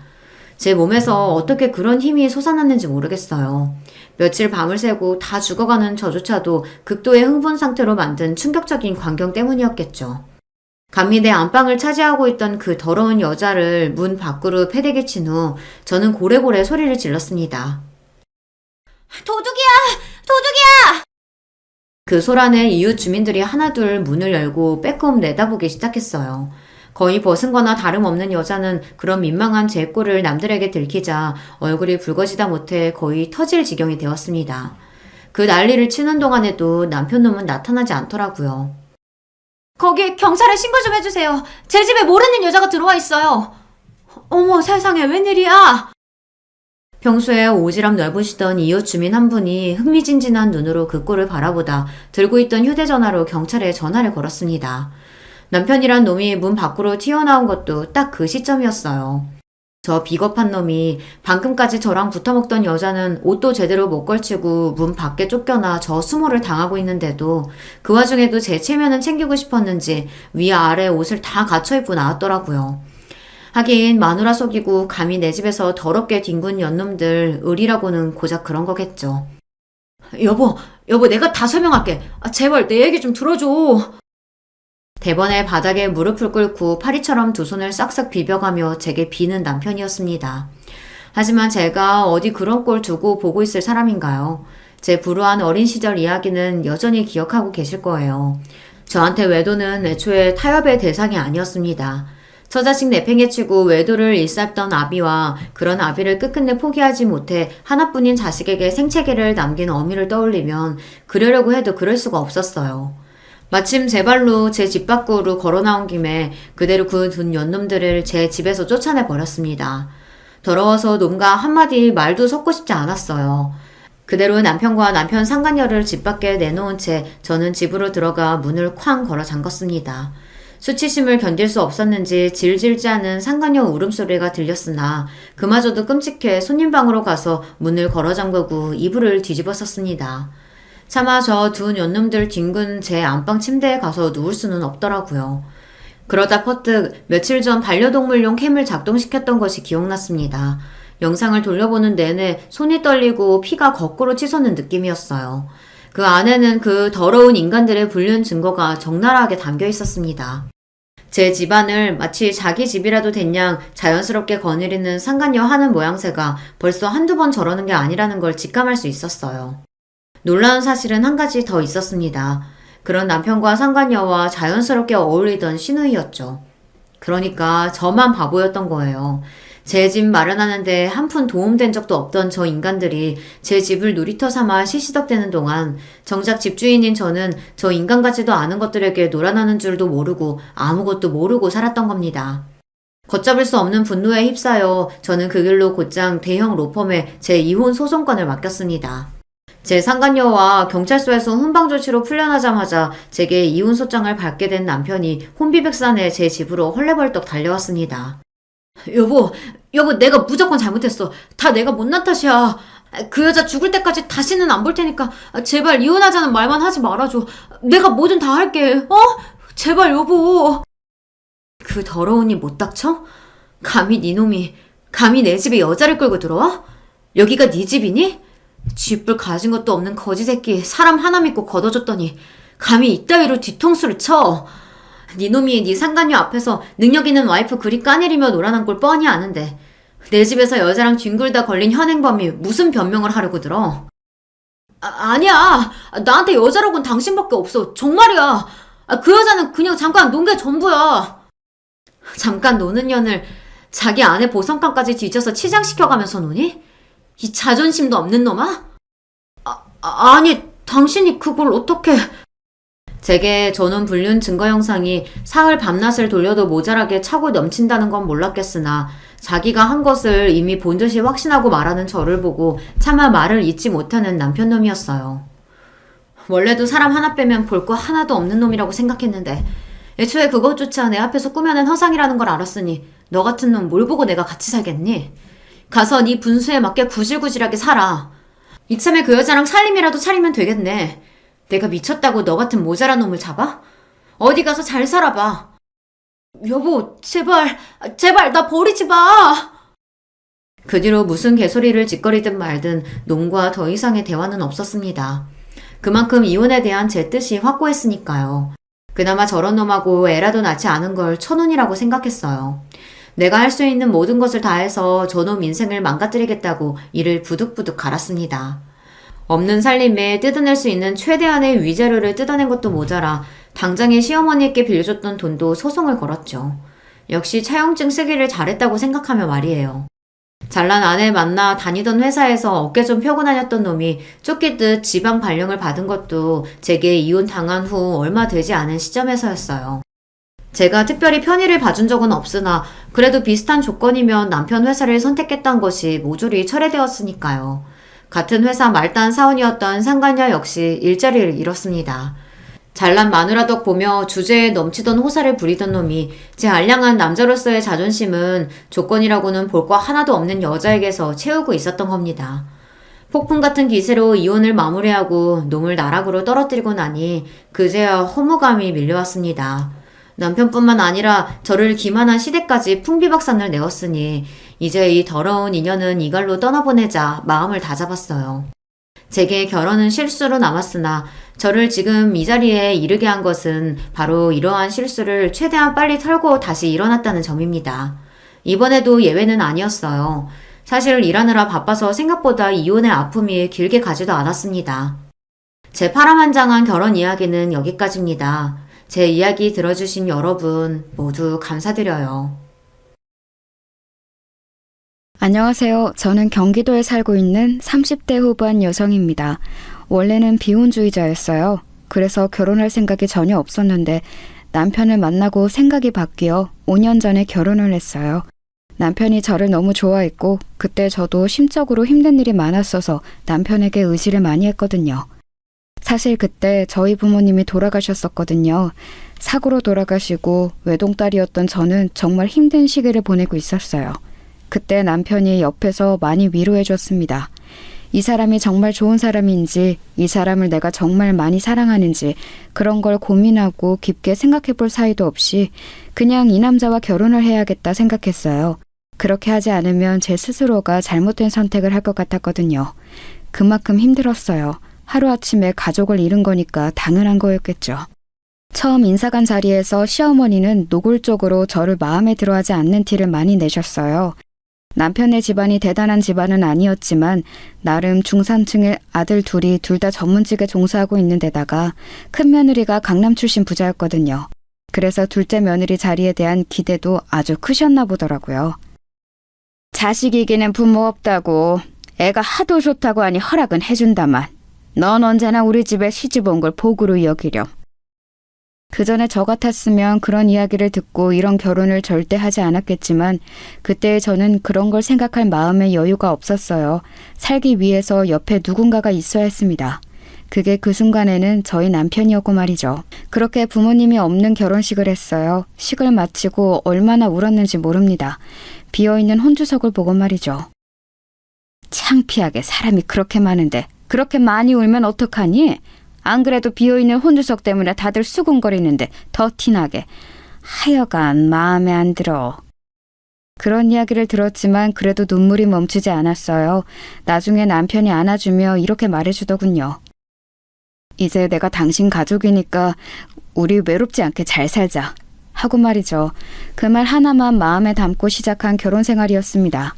제 몸에서 어떻게 그런 힘이 솟아났는지 모르겠어요. 며칠 밤을 새고 다 죽어가는 저조차도 극도의 흥분 상태로 만든 충격적인 광경 때문이었겠죠. 감히 내 안방을 차지하고 있던 그 더러운 여자를 문 밖으로 패대기 친 후 저는 고래고래 소리를 질렀습니다. 도둑이야! 도둑이야! 그 소란에 이웃 주민들이 하나둘 문을 열고 빼꼼 내다보기 시작했어요. 거의 벗은 거나 다름없는 여자는 그런 민망한 제 꼴을 남들에게 들키자 얼굴이 붉어지다 못해 거의 터질 지경이 되었습니다. 그 난리를 치는 동안에도 남편놈은 나타나지 않더라고요. 거기 경찰에 신고 좀 해주세요. 제 집에 모르는 여자가 들어와 있어요. 어머 세상에 웬일이야. 평소에 오지랖 넓으시던 이웃 주민 한 분이 흥미진진한 눈으로 그 꼴을 바라보다 들고 있던 휴대전화로 경찰에 전화를 걸었습니다. 남편이란 놈이 문 밖으로 튀어나온 것도 딱 그 시점이었어요. 저 비겁한 놈이 방금까지 저랑 붙어먹던 여자는 옷도 제대로 못 걸치고 문 밖에 쫓겨나 저 수모를 당하고 있는데도 그 와중에도 제 체면은 챙기고 싶었는지 위아래 옷을 다 갖춰 입고 나왔더라고요. 하긴 마누라 속이고 감히 내 집에서 더럽게 뒹군 연놈들 의리라고는 고작 그런 거겠죠. 여보 내가 다 설명할게. 제발 내 얘기 좀 들어줘. 대번에 바닥에 무릎을 꿇고 파리처럼 두 손을 싹싹 비벼가며 제게 비는 남편이었습니다. 하지만 제가 어디 그런 꼴 두고 보고 있을 사람인가요? 제 불우한 어린 시절 이야기는 여전히 기억하고 계실 거예요. 저한테 외도는 애초에 타협의 대상이 아니었습니다. 처자식 내팽개치고 외도를 일삼던 아비와 그런 아비를 끝끝내 포기하지 못해 하나뿐인 자식에게 생채계를 남긴 어미를 떠올리면 그러려고 해도 그럴 수가 없었어요. 마침 제 발로 제 집 밖으로 걸어 나온 김에 그대로 그 둔 연놈들을 제 집에서 쫓아내 버렸습니다. 더러워서 놈과 한마디 말도 섞고 싶지 않았어요. 그대로 남편과 남편 상간녀를 집 밖에 내놓은 채 저는 집으로 들어가 문을 쾅 걸어 잠갔습니다. 수치심을 견딜 수 없었는지 질질 짜는 상간녀 울음소리가 들렸으나 그마저도 끔찍해 손님방으로 가서 문을 걸어 잠그고 이불을 뒤집어 썼습니다. 차마 저 두 연놈들 뒹군 제 안방 침대에 가서 누울 수는 없더라고요. 그러다 퍼뜩 며칠 전 반려동물용 캠을 작동시켰던 것이 기억났습니다. 영상을 돌려보는 내내 손이 떨리고 피가 거꾸로 치솟는 느낌이었어요. 그 안에는 그 더러운 인간들의 불륜 증거가 적나라하게 담겨 있었습니다. 제 집안을 마치 자기 집이라도 된양 자연스럽게 거느리는 상간녀 하는 모양새가 벌써 한두 번 저러는 게 아니라는 걸 직감할 수 있었어요. 놀라운 사실은 한 가지 더 있었습니다. 그런 남편과 상간녀와 자연스럽게 어울리던 시누이였죠. 그러니까 저만 바보였던 거예요. 제 집 마련하는데 한 푼 도움된 적도 없던 저 인간들이 제 집을 놀이터 삼아 시시덕대는 동안 정작 집주인인 저는 저 인간 같지도 않은 것들에게 놀아나는 줄도 모르고 아무것도 모르고 살았던 겁니다. 걷잡을 수 없는 분노에 휩싸여 저는 그 길로 곧장 대형 로펌에 제 이혼 소송권을 맡겼습니다. 제 상간녀와 경찰서에서 훈방 조치로 풀려나자마자 제게 이혼 소장을 받게 된 남편이 혼비백산에 제 집으로 헐레벌떡 달려왔습니다. 여보 내가 무조건 잘못했어. 다 내가 못난 탓이야. 그 여자 죽을 때까지 다시는 안 볼 테니까 제발 이혼하자는 말만 하지 말아줘. 내가 뭐든 다 할게. 제발 여보. 그 더러우니 못 닥쳐? 감히 니놈이 감히 내 집에 여자를 끌고 들어와? 여기가 네 집이니? 쥐뿔 가진 것도 없는 거지 새끼 사람 하나 믿고 걷어줬더니 감히 이따위로 뒤통수를 쳐. 니놈이 네 상간녀 앞에서 능력 있는 와이프 그리 까내리며 놀아난 꼴 뻔히 아는데 내 집에서 여자랑 뒹굴다 걸린 현행범이 무슨 변명을 하려고 들어. 아니야. 나한테 여자라고는 당신밖에 없어. 정말이야. 그 여자는 그냥 잠깐 논 게 전부야. 잠깐 노는 년을 자기 아내 보성감까지 뒤져서 치장시켜가면서 노니? 이 자존심도 없는 놈아? 아니, 당신이 그걸 어떻게... 제게 전원 불륜 증거 영상이 사흘 밤낮을 돌려도 모자라게 차고 넘친다는 건 몰랐겠으나 자기가 한 것을 이미 본 듯이 확신하고 말하는 저를 보고 차마 말을 잇지 못하는 남편 놈이었어요. 원래도 사람 하나 빼면 볼 거 하나도 없는 놈이라고 생각했는데 애초에 그것조차 내 앞에서 꾸며낸 허상이라는 걸 알았으니 너 같은 놈 뭘 보고 내가 같이 살겠니? 가서 네 분수에 맞게 구질구질하게 살아. 이참에 그 여자랑 살림이라도 차리면 되겠네. 내가 미쳤다고 너 같은 모자란 놈을 잡아? 어디 가서 잘 살아봐. 여보, 제발 나 버리지 마. 그 뒤로 무슨 개소리를 짓거리든 말든 놈과 더 이상의 대화는 없었습니다. 그만큼 이혼에 대한 제 뜻이 확고했으니까요. 그나마 저런 놈하고 애라도 낳지 않은 걸 천운이라고 생각했어요. 내가 할 수 있는 모든 것을 다해서 저놈 인생을 망가뜨리겠다고 이를 부득부득 갈았습니다. 없는 살림에 뜯어낼 수 있는 최대한의 위자료를 뜯어낸 것도 모자라 당장에 시어머니께 빌려줬던 돈도 소송을 걸었죠. 역시 차용증 쓰기를 잘했다고 생각하며 말이에요. 잘난 아내 만나 다니던 회사에서 어깨 좀 펴고 다녔던 놈이 쫓기듯 지방 발령을 받은 것도 제게 이혼 당한 후 얼마 되지 않은 시점에서였어요. 제가 특별히 편의를 봐준 적은 없으나 그래도 비슷한 조건이면 남편 회사를 선택했던 것이 모조리 철회되었으니까요. 같은 회사 말단 사원이었던 상간녀 역시 일자리를 잃었습니다. 잘난 마누라 덕 보며 주제에 넘치던 호사를 부리던 놈이 제 알량한 남자로서의 자존심은 조건이라고는 볼 거 하나도 없는 여자에게서 채우고 있었던 겁니다. 폭풍 같은 기세로 이혼을 마무리하고 놈을 나락으로 떨어뜨리고 나니 그제야 허무감이 밀려왔습니다. 남편뿐만 아니라 저를 기만한 시댁까지 풍비박산을 내었으니 이제 이 더러운 인연은 이갈로 떠나보내자 마음을 다잡았어요. 제게 결혼은 실수로 남았으나 저를 지금 이 자리에 이르게 한 것은 바로 이러한 실수를 최대한 빨리 털고 다시 일어났다는 점입니다. 이번에도 예외는 아니었어요. 사실 일하느라 바빠서 생각보다 이혼의 아픔이 길게 가지도 않았습니다. 제 파란만장한 결혼 이야기는 여기까지입니다. 제 이야기 들어주신 여러분 모두 감사드려요. 안녕하세요. 저는 경기도에 살고 있는 30대 후반 여성입니다. 원래는 비혼주의자였어요. 그래서 결혼할 생각이 전혀 없었는데 남편을 만나고 생각이 바뀌어 5년 전에 결혼을 했어요. 남편이 저를 너무 좋아했고 그때 저도 심적으로 힘든 일이 많았어서 남편에게 의지를 많이 했거든요. 사실 그때 저희 부모님이 돌아가셨었거든요. 사고로 돌아가시고 외동딸이었던 저는 정말 힘든 시기를 보내고 있었어요. 그때 남편이 옆에서 많이 위로해줬습니다. 이 사람이 정말 좋은 사람인지, 이 사람을 내가 정말 많이 사랑하는지 그런 걸 고민하고 깊게 생각해 볼 사이도 없이 그냥 이 남자와 결혼을 해야겠다 생각했어요. 그렇게 하지 않으면 제 스스로가 잘못된 선택을 할 것 같았거든요. 그만큼 힘들었어요. 하루아침에 가족을 잃은 거니까 당연한 거였겠죠. 처음 인사관 자리에서 시어머니는 노골적으로 저를 마음에 들어하지 않는 티를 많이 내셨어요. 남편의 집안이 대단한 집안은 아니었지만 나름 중산층의 아들 둘이 둘 다 전문직에 종사하고 있는 데다가 큰 며느리가 강남 출신 부자였거든요. 그래서 둘째 며느리 자리에 대한 기대도 아주 크셨나 보더라고요. 자식이기는 부모 없다고 애가 하도 좋다고 하니 허락은 해준다만 넌 언제나 우리 집에 시집 온 걸 복으로 여기렴. 그 전에 저 같았으면 그런 이야기를 듣고 이런 결혼을 절대 하지 않았겠지만 그때 저는 그런 걸 생각할 마음의 여유가 없었어요. 살기 위해서 옆에 누군가가 있어야 했습니다. 그게 그 순간에는 저희 남편이었고 말이죠. 그렇게 부모님이 없는 결혼식을 했어요. 식을 마치고 얼마나 울었는지 모릅니다. 비어있는 혼주석을 보고 말이죠. 창피하게 사람이 그렇게 많은데 그렇게 많이 울면 어떡하니? 안 그래도 비어있는 혼주석 때문에 다들 수군거리는데 더 티나게. 하여간 마음에 안 들어. 그런 이야기를 들었지만 그래도 눈물이 멈추지 않았어요. 나중에 남편이 안아주며 이렇게 말해주더군요. 이제 내가 당신 가족이니까 우리 외롭지 않게 잘 살자. 하고 말이죠. 그 말 하나만 마음에 담고 시작한 결혼 생활이었습니다.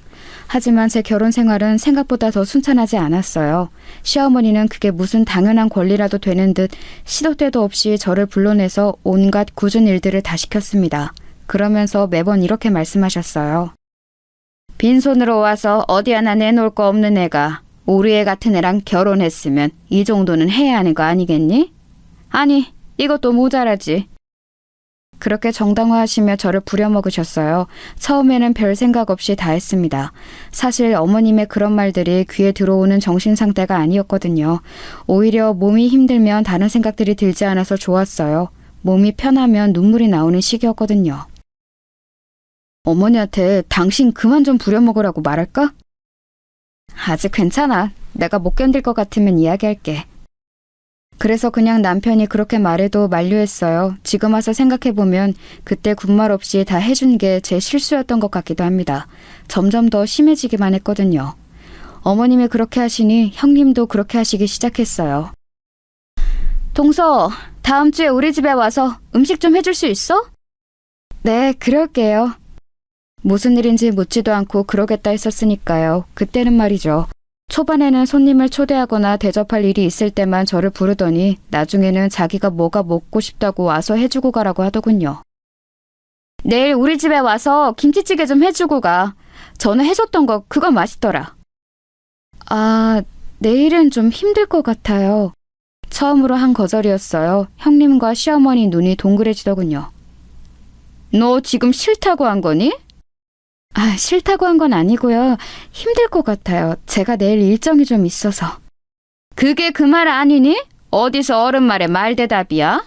하지만 제 결혼 생활은 생각보다 더 순탄하지 않았어요. 시어머니는 그게 무슨 당연한 권리라도 되는 듯 시도 때도 없이 저를 불러내서 온갖 굳은 일들을 다 시켰습니다. 그러면서 매번 이렇게 말씀하셨어요. 빈손으로 와서 어디 하나 내놓을 거 없는 애가 우리 애 같은 애랑 결혼했으면 이 정도는 해야 하는 거 아니겠니? 아니, 이것도 모자라지. 그렇게 정당화하시며 저를 부려먹으셨어요. 처음에는 별 생각 없이 다 했습니다. 사실 어머님의 그런 말들이 귀에 들어오는 정신 상태가 아니었거든요. 오히려 몸이 힘들면 다른 생각들이 들지 않아서 좋았어요. 몸이 편하면 눈물이 나오는 시기였거든요. 어머니한테 당신 그만 좀 부려먹으라고 말할까? 아직 괜찮아. 내가 못 견딜 것 같으면 이야기할게. 그래서 그냥 남편이 그렇게 말해도 만류했어요. 지금 와서 생각해보면 그때 군말 없이 다 해준 게 제 실수였던 것 같기도 합니다. 점점 더 심해지기만 했거든요. 어머님이 그렇게 하시니 형님도 그렇게 하시기 시작했어요. 동서, 다음 주에 우리 집에 와서 음식 좀 해줄 수 있어? 네, 그럴게요. 무슨 일인지 묻지도 않고 그러겠다 했었으니까요. 그때는 말이죠. 초반에는 손님을 초대하거나 대접할 일이 있을 때만 저를 부르더니 나중에는 자기가 뭐가 먹고 싶다고 와서 해주고 가라고 하더군요. 내일 우리 집에 와서 김치찌개 좀 해주고 가. 전에 해줬던 거 그거 맛있더라. 아, 내일은 좀 힘들 것 같아요. 처음으로 한 거절이었어요. 형님과 시어머니 눈이 동그래지더군요. 너 지금 싫다고 한 거니? 아, 싫다고 한 건 아니고요. 힘들 것 같아요. 제가 내일 일정이 좀 있어서. 그게 그 말 아니니? 어디서 어른 말에 말대답이야?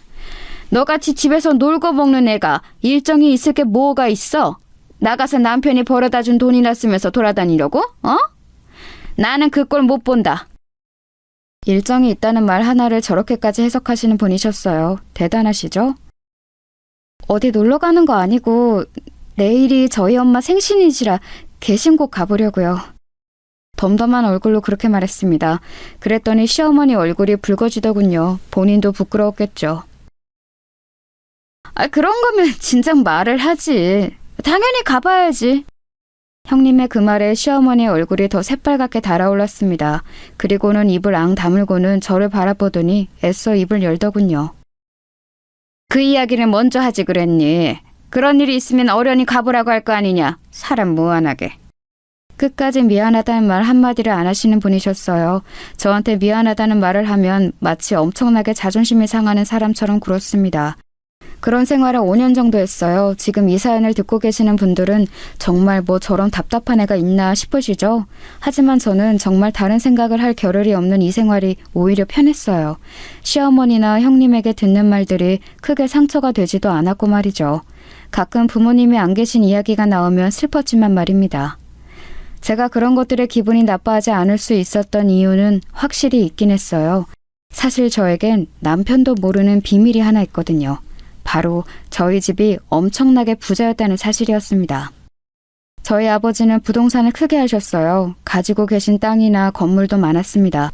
너같이 집에서 놀고 먹는 애가 일정이 있을 게 뭐가 있어? 나가서 남편이 벌어다 준 돈이나 쓰면서 돌아다니려고? 어? 나는 그 꼴 못 본다. 일정이 있다는 말 하나를 저렇게까지 해석하시는 분이셨어요. 대단하시죠? 어디 놀러 가는 거 아니고 내일이 저희 엄마 생신이시라 계신곳 가보려고요. 덤덤한 얼굴로 그렇게 말했습니다. 그랬더니 시어머니 얼굴이 붉어지더군요. 본인도 부끄러웠겠죠. 아, 그런 거면 진작 말을 하지. 당연히 가봐야지. 형님의 그 말에 시어머니의 얼굴이 더 새빨갛게 달아올랐습니다. 그리고는 입을 앙 다물고는 저를 바라보더니 애써 입을 열더군요. 그 이야기를 먼저 하지 그랬니? 그런 일이 있으면 어련히 가보라고 할 거 아니냐. 사람 무안하게. 끝까지 미안하다는 말 한마디를 안 하시는 분이셨어요. 저한테 미안하다는 말을 하면 마치 엄청나게 자존심이 상하는 사람처럼 굴었습니다. 그런 생활을 5년 정도 했어요. 지금 이 사연을 듣고 계시는 분들은 정말 뭐 저런 답답한 애가 있나 싶으시죠? 하지만 저는 정말 다른 생각을 할 겨를이 없는 이 생활이 오히려 편했어요. 시어머니나 형님에게 듣는 말들이 크게 상처가 되지도 않았고 말이죠. 가끔 부모님이 안 계신 이야기가 나오면 슬펐지만 말입니다. 제가 그런 것들에 기분이 나빠하지 않을 수 있었던 이유는 확실히 있긴 했어요. 사실 저에겐 남편도 모르는 비밀이 하나 있거든요. 바로 저희 집이 엄청나게 부자였다는 사실이었습니다. 저희 아버지는 부동산을 크게 하셨어요. 가지고 계신 땅이나 건물도 많았습니다.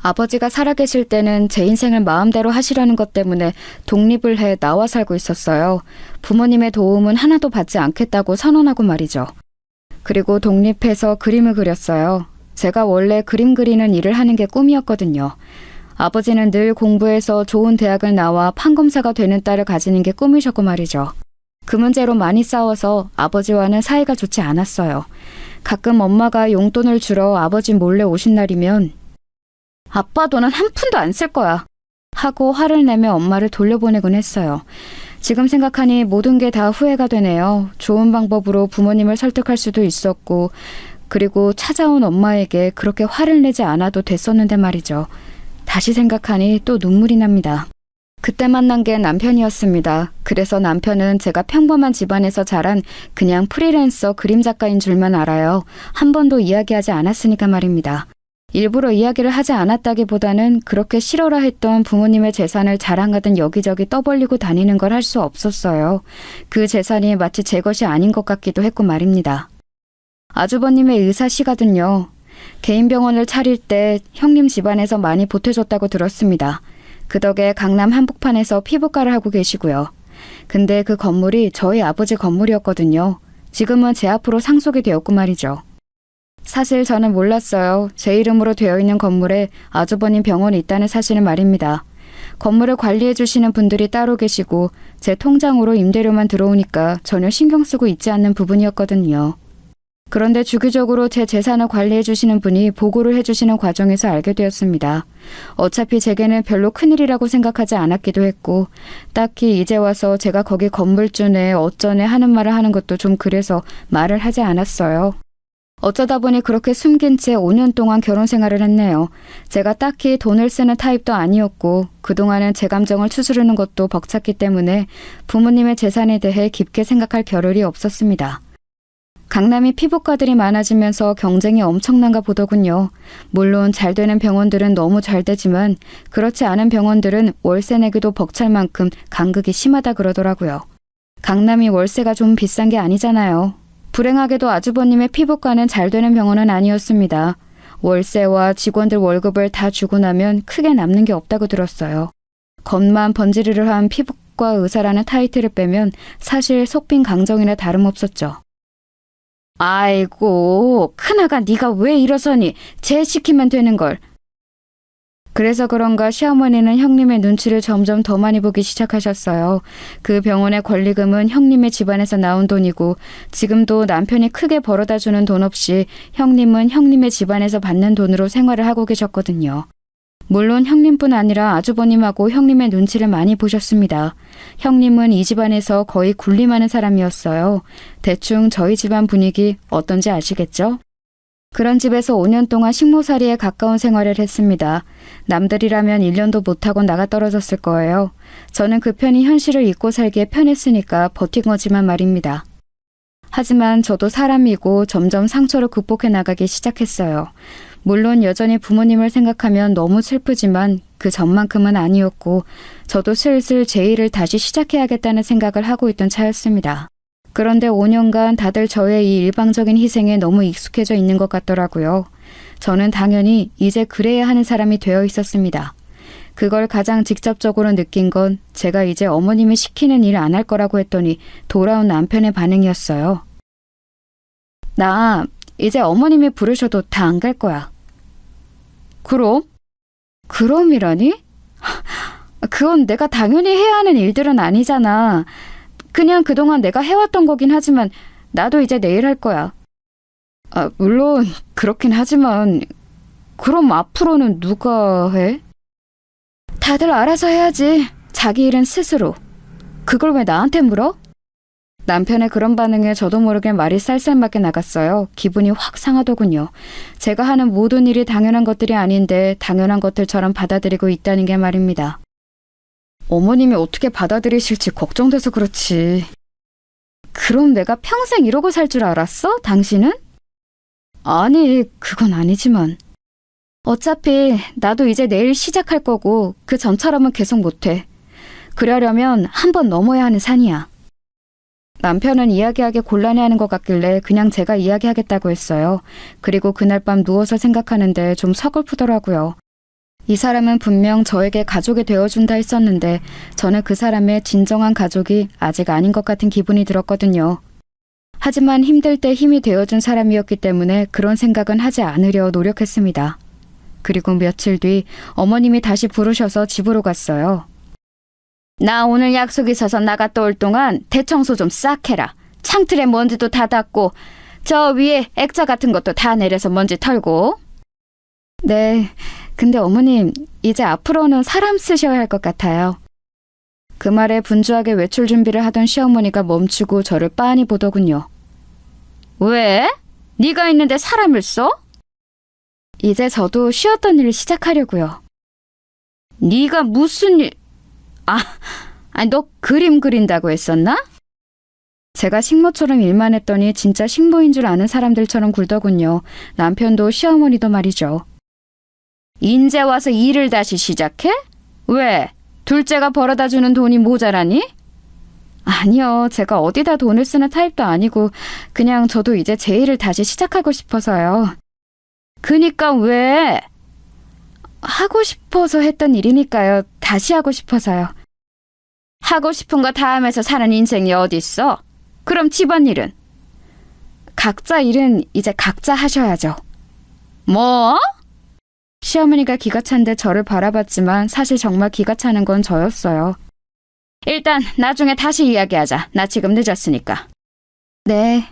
아버지가 살아계실 때는 제 인생을 마음대로 하시려는 것 때문에 독립을 해 나와 살고 있었어요. 부모님의 도움은 하나도 받지 않겠다고 선언하고 말이죠. 그리고 독립해서 그림을 그렸어요. 제가 원래 그림 그리는 일을 하는 게 꿈이었거든요. 아버지는 늘 공부해서 좋은 대학을 나와 판검사가 되는 딸을 가지는 게 꿈이셨고 말이죠. 그 문제로 많이 싸워서 아버지와는 사이가 좋지 않았어요. 가끔 엄마가 용돈을 주러 아버지 몰래 오신 날이면 아빠 돈은 한 푼도 안 쓸 거야 하고 화를 내며 엄마를 돌려보내곤 했어요. 지금 생각하니 모든 게 다 후회가 되네요. 좋은 방법으로 부모님을 설득할 수도 있었고 그리고 찾아온 엄마에게 그렇게 화를 내지 않아도 됐었는데 말이죠. 다시 생각하니 또 눈물이 납니다. 그때 만난 게 남편이었습니다. 그래서 남편은 제가 평범한 집안에서 자란 그냥 프리랜서 그림 작가인 줄만 알아요. 한 번도 이야기하지 않았으니까 말입니다. 일부러 이야기를 하지 않았다기보다는 그렇게 싫어라 했던 부모님의 재산을 자랑하듯 여기저기 떠벌리고 다니는 걸 할 수 없었어요. 그 재산이 마치 제 것이 아닌 것 같기도 했고 말입니다. 아주버님의 의사시거든요. 개인 병원을 차릴 때 형님 집안에서 많이 보태줬다고 들었습니다. 그 덕에 강남 한복판에서 피부과를 하고 계시고요. 근데 그 건물이 저희 아버지 건물이었거든요. 지금은 제 앞으로 상속이 되었고 말이죠. 사실 저는 몰랐어요. 제 이름으로 되어 있는 건물에 아주버님 병원이 있다는 사실을 말입니다. 건물을 관리해 주시는 분들이 따로 계시고 제 통장으로 임대료만 들어오니까 전혀 신경 쓰고 있지 않는 부분이었거든요. 그런데 주기적으로 제 재산을 관리해 주시는 분이 보고를 해주시는 과정에서 알게 되었습니다. 어차피 제게는 별로 큰일이라고 생각하지 않았기도 했고 딱히 이제 와서 제가 거기 건물주네 어쩌네 하는 말을 하는 것도 좀 그래서 말을 하지 않았어요. 어쩌다 보니 그렇게 숨긴 채 5년 동안 결혼 생활을 했네요. 제가 딱히 돈을 쓰는 타입도 아니었고 그동안은 제 감정을 추스르는 것도 벅찼기 때문에 부모님의 재산에 대해 깊게 생각할 겨를이 없었습니다. 강남이 피부과들이 많아지면서 경쟁이 엄청난가 보더군요. 물론 잘 되는 병원들은 너무 잘 되지만 그렇지 않은 병원들은 월세 내기도 벅찰 만큼 간극이 심하다 그러더라고요. 강남이 월세가 좀 비싼 게 아니잖아요. 불행하게도 아주버님의 피부과는 잘 되는 병원은 아니었습니다. 월세와 직원들 월급을 다 주고 나면 크게 남는 게 없다고 들었어요. 겉만 번지르르한 피부과 의사라는 타이틀을 빼면 사실 속빈 강정이나 다름없었죠. 아이고, 큰아가 네가 왜 이러서니? 쟤 시키면 되는 걸. 그래서 그런가 시어머니는 형님의 눈치를 점점 더 많이 보기 시작하셨어요. 그 병원의 권리금은 형님의 집안에서 나온 돈이고 지금도 남편이 크게 벌어다 주는 돈 없이 형님은 형님의 집안에서 받는 돈으로 생활을 하고 계셨거든요. 물론 형님뿐 아니라 아주버님하고 형님의 눈치를 많이 보셨습니다. 형님은 이 집안에서 거의 군림하는 사람이었어요. 대충 저희 집안 분위기 어떤지 아시겠죠? 그런 집에서 5년 동안 식모살이에 가까운 생활을 했습니다. 남들이라면 1년도 못하고 나가 떨어졌을 거예요. 저는 그 편이 현실을 잊고 살기에 편했으니까 버틴 거지만 말입니다. 하지만 저도 사람이고 점점 상처를 극복해 나가기 시작했어요. 물론 여전히 부모님을 생각하면 너무 슬프지만 그 전만큼은 아니었고 저도 슬슬 제 일을 다시 시작해야겠다는 생각을 하고 있던 차였습니다. 그런데 5년간 다들 저의 이 일방적인 희생에 너무 익숙해져 있는 것 같더라고요. 저는 당연히 이제 그래야 하는 사람이 되어 있었습니다. 그걸 가장 직접적으로 느낀 건 제가 이제 어머님이 시키는 일 안 할 거라고 했더니 돌아온 남편의 반응이었어요. 나 이제 어머님이 부르셔도 다 안 갈 거야. 그럼? 그럼이라니? 그건 내가 당연히 해야 하는 일들은 아니잖아. 그냥 그동안 내가 해왔던 거긴 하지만 나도 이제 내일 할 거야. 물론 그렇긴 하지만 그럼 앞으로는 누가 해? 다들 알아서 해야지. 자기 일은 스스로. 그걸 왜 나한테 물어? 남편의 그런 반응에 저도 모르게 말이 쌀쌀맞게 나갔어요. 기분이 확 상하더군요. 제가 하는 모든 일이 당연한 것들이 아닌데 당연한 것들처럼 받아들이고 있다는 게 말입니다. 어머님이 어떻게 받아들이실지 걱정돼서 그렇지. 그럼 내가 평생 이러고 살 줄 알았어? 당신은? 아니, 그건 아니지만. 어차피 나도 이제 내일 시작할 거고 그 전처럼은 계속 못해. 그러려면 한 번 넘어야 하는 산이야. 남편은 이야기하기 곤란해하는 것 같길래 그냥 제가 이야기하겠다고 했어요. 그리고 그날 밤 누워서 생각하는데 좀 서글프더라고요. 이 사람은 분명 저에게 가족이 되어준다 했었는데 저는 그 사람의 진정한 가족이 아직 아닌 것 같은 기분이 들었거든요. 하지만 힘들 때 힘이 되어준 사람이었기 때문에 그런 생각은 하지 않으려 노력했습니다. 그리고 며칠 뒤 어머님이 다시 부르셔서 집으로 갔어요. 나 오늘 약속 있어서 나갔다 올 동안 대청소 좀 싹 해라. 창틀에 먼지도 다 닦고 저 위에 액자 같은 것도 다 내려서 먼지 털고. 네, 근데 어머님 이제 앞으로는 사람 쓰셔야 할 것 같아요. 그 말에 분주하게 외출 준비를 하던 시어머니가 멈추고 저를 빤히 보더군요. 왜? 네가 있는데 사람을 써? 이제 저도 쉬었던 일을 시작하려고요. 네가 무슨 일... 너 그림 그린다고 했었나? 제가 식모처럼 일만 했더니 진짜 식모인 줄 아는 사람들처럼 굴더군요. 남편도 시어머니도 말이죠. 인제 와서 일을 다시 시작해? 왜? 둘째가 벌어다 주는 돈이 모자라니? 아니요. 제가 어디다 돈을 쓰는 타입도 아니고 그냥 저도 이제 제 일을 다시 시작하고 싶어서요. 그니까 왜? 하고 싶어서 했던 일이니까요. 다시 하고 싶어서요. 하고 싶은 거 다 하면서 사는 인생이 어딨어? 그럼 집안일은? 각자 일은 이제 각자 하셔야죠. 뭐? 시어머니가 기가 찬데 저를 바라봤지만 사실 정말 기가 차는 건 저였어요. 일단 나중에 다시 이야기하자. 나 지금 늦었으니까. 네.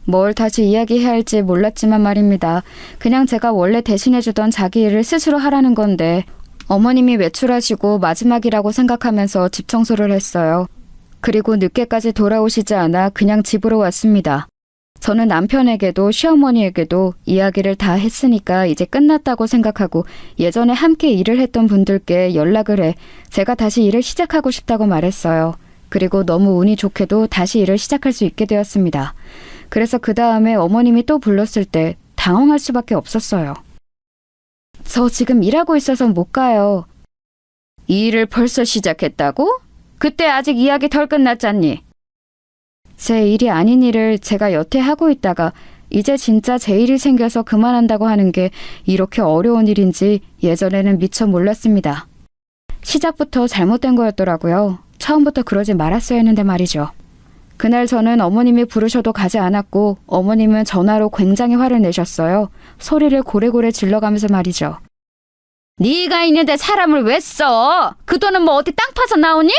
뭘 다시 이야기해야 할지 몰랐지만 말입니다. 그냥 제가 원래 대신해주던 자기 일을 스스로 하라는 건데 어머님이 외출하시고 마지막이라고 생각하면서 집 청소를 했어요. 그리고 늦게까지 돌아오시지 않아 그냥 집으로 왔습니다. 저는 남편에게도 시어머니에게도 이야기를 다 했으니까 이제 끝났다고 생각하고 예전에 함께 일을 했던 분들께 연락을 해 제가 다시 일을 시작하고 싶다고 말했어요. 그리고 너무 운이 좋게도 다시 일을 시작할 수 있게 되었습니다. 그래서 그 다음에 어머님이 또 불렀을 때 당황할 수밖에 없었어요. 저 지금 일하고 있어서 못 가요. 이 일을 벌써 시작했다고? 그때 아직 이야기 덜 끝났잖니. 제 일이 아닌 일을 제가 여태 하고 있다가 이제 진짜 제 일이 생겨서 그만한다고 하는 게 이렇게 어려운 일인지 예전에는 미처 몰랐습니다. 시작부터 잘못된 거였더라고요. 처음부터 그러지 말았어야 했는데 말이죠. 그날 저는 어머님이 부르셔도 가지 않았고 어머님은 전화로 굉장히 화를 내셨어요. 소리를 고래고래 질러가면서 말이죠. 네가 있는데 사람을 왜 써? 그 돈은 뭐 어디 땅 파서 나오니?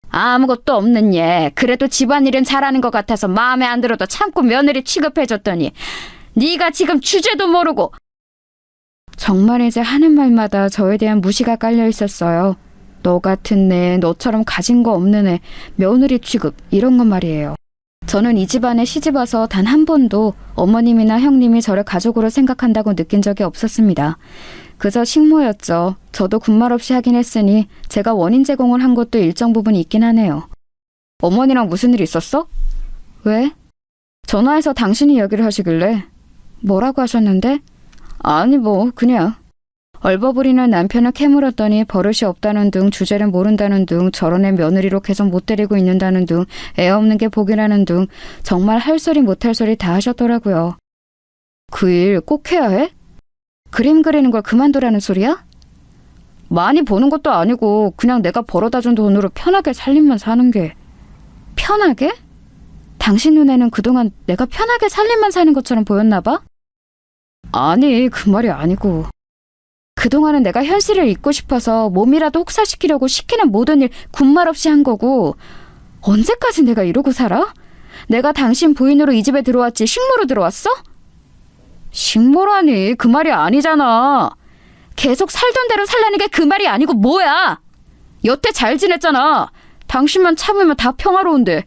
아무것도 없는 얘. 그래도 집안일은 잘하는 것 같아서 마음에 안 들어도 참고 며느리 취급해줬더니 네가 지금 주제도 모르고. 정말 이제 하는 말마다 저에 대한 무시가 깔려 있었어요. 너 같은 애, 너처럼 가진 거 없는 애, 며느리 취급 이런 건 말이에요. 저는 이 집안에 시집와서 단 한 번도 어머님이나 형님이 저를 가족으로 생각한다고 느낀 적이 없었습니다. 그저 식모였죠. 저도 군말 없이 하긴 했으니 제가 원인 제공을 한 것도 일정 부분 있긴 하네요. 어머니랑 무슨 일 있었어? 왜? 전화해서 당신이 이야기를 하시길래. 뭐라고 하셨는데? 아니 뭐 그냥. 얼버무리는 남편을 캐물었더니 버릇이 없다는 둥, 주제를 모른다는 둥, 저런 애 며느리로 계속 못 데리고 있는다는 둥, 애 없는 게 복이라는 둥, 정말 할 소리 못할 소리 다 하셨더라고요. 그 일 꼭 해야 해? 그림 그리는 걸 그만두라는 소리야? 많이 버는 것도 아니고 그냥 내가 벌어다 준 돈으로 편하게 살림만 사는 게. 편하게? 당신 눈에는 그동안 내가 편하게 살림만 사는 것처럼 보였나 봐? 아니, 그 말이 아니고. 그동안은 내가 현실을 잊고 싶어서 몸이라도 혹사시키려고 시키는 모든 일 군말 없이 한 거고 언제까지 내가 이러고 살아? 내가 당신 부인으로 이 집에 들어왔지 식모로 들어왔어? 식모라니 그 말이 아니잖아. 계속 살던 대로 살라는 게 그 말이 아니고 뭐야? 여태 잘 지냈잖아. 당신만 참으면 다 평화로운데.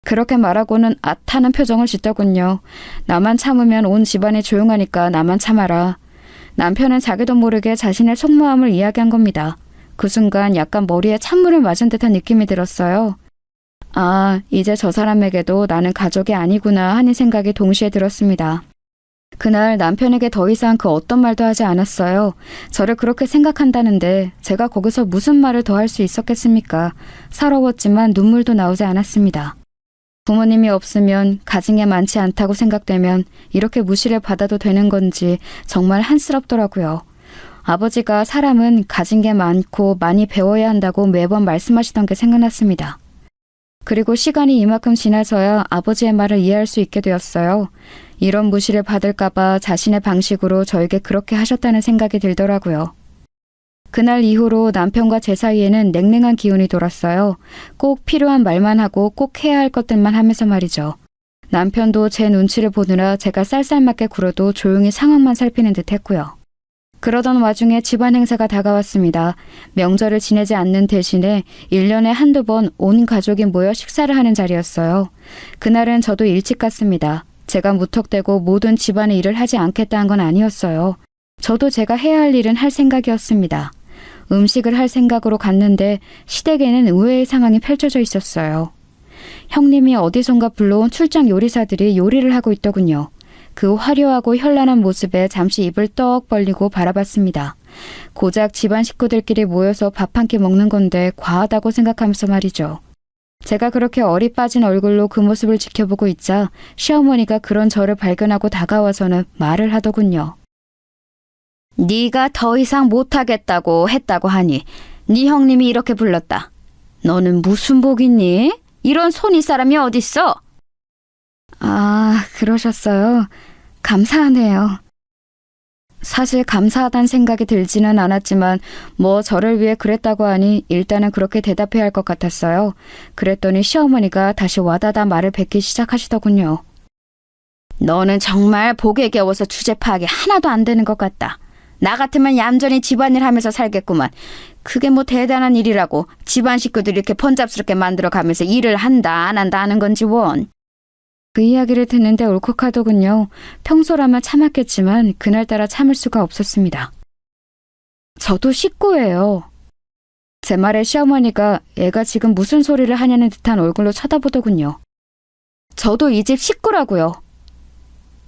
그렇게 말하고는 앗하는 표정을 짓더군요. 나만 참으면 온 집안이 조용하니까 나만 참아라. 남편은 자기도 모르게 자신의 속마음을 이야기한 겁니다. 그 순간 약간 머리에 찬물을 맞은 듯한 느낌이 들었어요. 아, 이제 저 사람에게도 나는 가족이 아니구나 하는 생각이 동시에 들었습니다. 그날 남편에게 더 이상 그 어떤 말도 하지 않았어요. 저를 그렇게 생각한다는데 제가 거기서 무슨 말을 더 할 수 있었겠습니까? 서러웠지만 눈물도 나오지 않았습니다. 부모님이 없으면 가진 게 많지 않다고 생각되면 이렇게 무시를 받아도 되는 건지 정말 한스럽더라고요. 아버지가 사람은 가진 게 많고 많이 배워야 한다고 매번 말씀하시던 게 생각났습니다. 그리고 시간이 이만큼 지나서야 아버지의 말을 이해할 수 있게 되었어요. 이런 무시를 받을까봐 자신의 방식으로 저에게 그렇게 하셨다는 생각이 들더라고요. 그날 이후로 남편과 제 사이에는 냉랭한 기운이 돌았어요. 꼭 필요한 말만 하고 꼭 해야 할 것들만 하면서 말이죠. 남편도 제 눈치를 보느라 제가 쌀쌀맞게 굴어도 조용히 상황만 살피는 듯 했고요. 그러던 와중에 집안 행사가 다가왔습니다. 명절을 지내지 않는 대신에 1년에 한두 번 온 가족이 모여 식사를 하는 자리였어요. 그날은 저도 일찍 갔습니다. 제가 무턱대고 모든 집안의 일을 하지 않겠다는 건 아니었어요. 저도 제가 해야 할 일은 할 생각이었습니다. 음식을 할 생각으로 갔는데 시댁에는 의외의 상황이 펼쳐져 있었어요. 형님이 어디선가 불러온 출장 요리사들이 요리를 하고 있더군요. 그 화려하고 현란한 모습에 잠시 입을 떡 벌리고 바라봤습니다. 고작 집안 식구들끼리 모여서 밥 한 끼 먹는 건데 과하다고 생각하면서 말이죠. 제가 그렇게 어리 빠진 얼굴로 그 모습을 지켜보고 있자 시어머니가 그런 저를 발견하고 다가와서는 말을 하더군요. 네가 더 이상 못하겠다고 했다고 하니 네 형님이 이렇게 불렀다. 너는 무슨 복 있니? 이런 손이 사람이 어딨어? 아, 그러셨어요. 감사하네요. 사실 감사하다는 생각이 들지는 않았지만 뭐 저를 위해 그랬다고 하니 일단은 그렇게 대답해야 할 것 같았어요. 그랬더니 시어머니가 다시 와다다 말을 뱉기 시작하시더군요. 너는 정말 복에 겨워서 주제 파악이 하나도 안 되는 것 같다. 나 같으면 얌전히 집안일 하면서 살겠구만. 그게 뭐 대단한 일이라고 집안 식구들이 이렇게 번잡스럽게 만들어가면서 일을 한다 안 한다 하는 건지 원. 그 이야기를 듣는데 울컥하더군요. 평소라면 참았겠지만 그날따라 참을 수가 없었습니다. 저도 식구예요. 제 말에 시어머니가 애가 지금 무슨 소리를 하냐는 듯한 얼굴로 쳐다보더군요. 저도 이 집 식구라고요.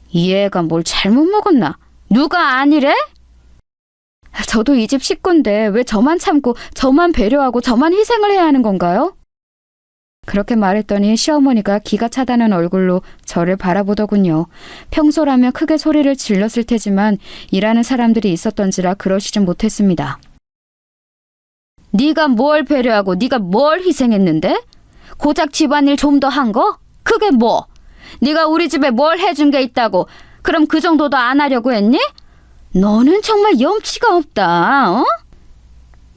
이 애가 뭘 잘못 먹었나? 누가 아니래? 저도 이 집 식구인데 왜 저만 참고 저만 배려하고 저만 희생을 해야 하는 건가요? 그렇게 말했더니 시어머니가 기가 차다는 얼굴로 저를 바라보더군요. 평소라면 크게 소리를 질렀을 테지만 일하는 사람들이 있었던지라 그러시진 못했습니다. 네가 뭘 배려하고 네가 뭘 희생했는데? 고작 집안일 좀 더 한 거? 그게 뭐? 네가 우리 집에 뭘 해준 게 있다고 그럼 그 정도도 안 하려고 했니? 너는 정말 염치가 없다. 어?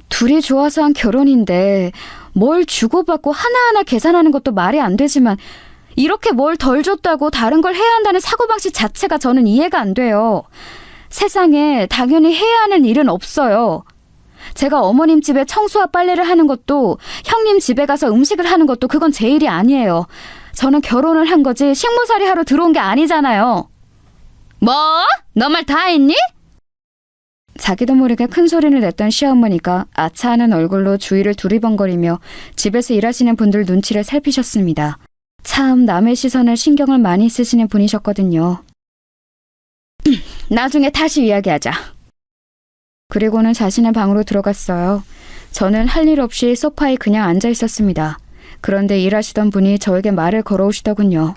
둘이 좋아서 한 결혼인데 뭘 주고받고 하나하나 계산하는 것도 말이 안 되지만 이렇게 뭘 덜 줬다고 다른 걸 해야 한다는 사고방식 자체가 저는 이해가 안 돼요. 세상에 당연히 해야 하는 일은 없어요. 제가 어머님 집에 청소와 빨래를 하는 것도 형님 집에 가서 음식을 하는 것도 그건 제 일이 아니에요. 저는 결혼을 한 거지 식모살이 하러 들어온 게 아니잖아요. 뭐? 너 말 다 했니? 자기도 모르게 큰 소리를 냈던 시어머니가 아차하는 얼굴로 주위를 두리번거리며 집에서 일하시는 분들 눈치를 살피셨습니다. 참 남의 시선을 신경을 많이 쓰시는 분이셨거든요. 나중에 다시 이야기하자. 그리고는 자신의 방으로 들어갔어요. 저는 할 일 없이 소파에 그냥 앉아 있었습니다. 그런데 일하시던 분이 저에게 말을 걸어오시더군요.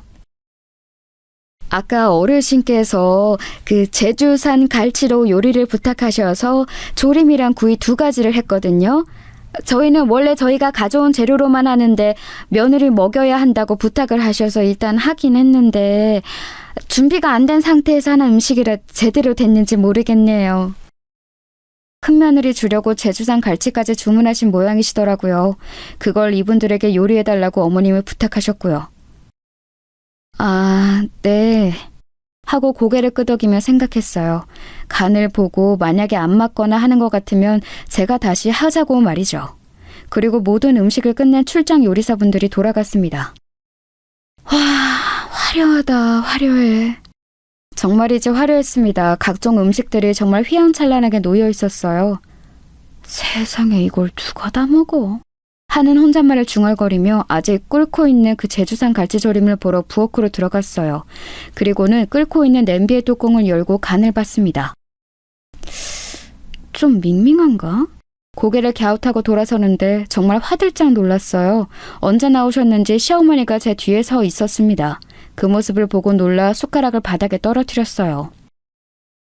아까 어르신께서 그 제주산 갈치로 요리를 부탁하셔서 조림이랑 구이 2가지를 했거든요. 저희는 원래 저희가 가져온 재료로만 하는데 며느리 먹여야 한다고 부탁을 하셔서 일단 하긴 했는데 준비가 안 된 상태에서 하는 음식이라 제대로 됐는지 모르겠네요. 큰며느리 주려고 제주산 갈치까지 주문하신 모양이시더라고요. 그걸 이분들에게 요리해달라고 어머님을 부탁하셨고요. 아, 네. 하고 고개를 끄덕이며 생각했어요. 간을 보고 만약에 안 맞거나 하는 것 같으면 제가 다시 하자고 말이죠. 그리고 모든 음식을 끝낸 출장 요리사분들이 돌아갔습니다. 와, 화려하다, 화려해. 정말이지 화려했습니다. 각종 음식들이 정말 휘황찬란하게 놓여 있었어요. 세상에 이걸 누가 다 먹어? 하는 혼잣말을 중얼거리며 아직 끓고 있는 그 제주산 갈치조림을 보러 부엌으로 들어갔어요. 그리고는 끓고 있는 냄비의 뚜껑을 열고 간을 봤습니다. 좀 밍밍한가? 고개를 갸웃하고 돌아서는데 정말 화들짝 놀랐어요. 언제 나오셨는지 시어머니가 제 뒤에 서 있었습니다. 그 모습을 보고 놀라 숟가락을 바닥에 떨어뜨렸어요.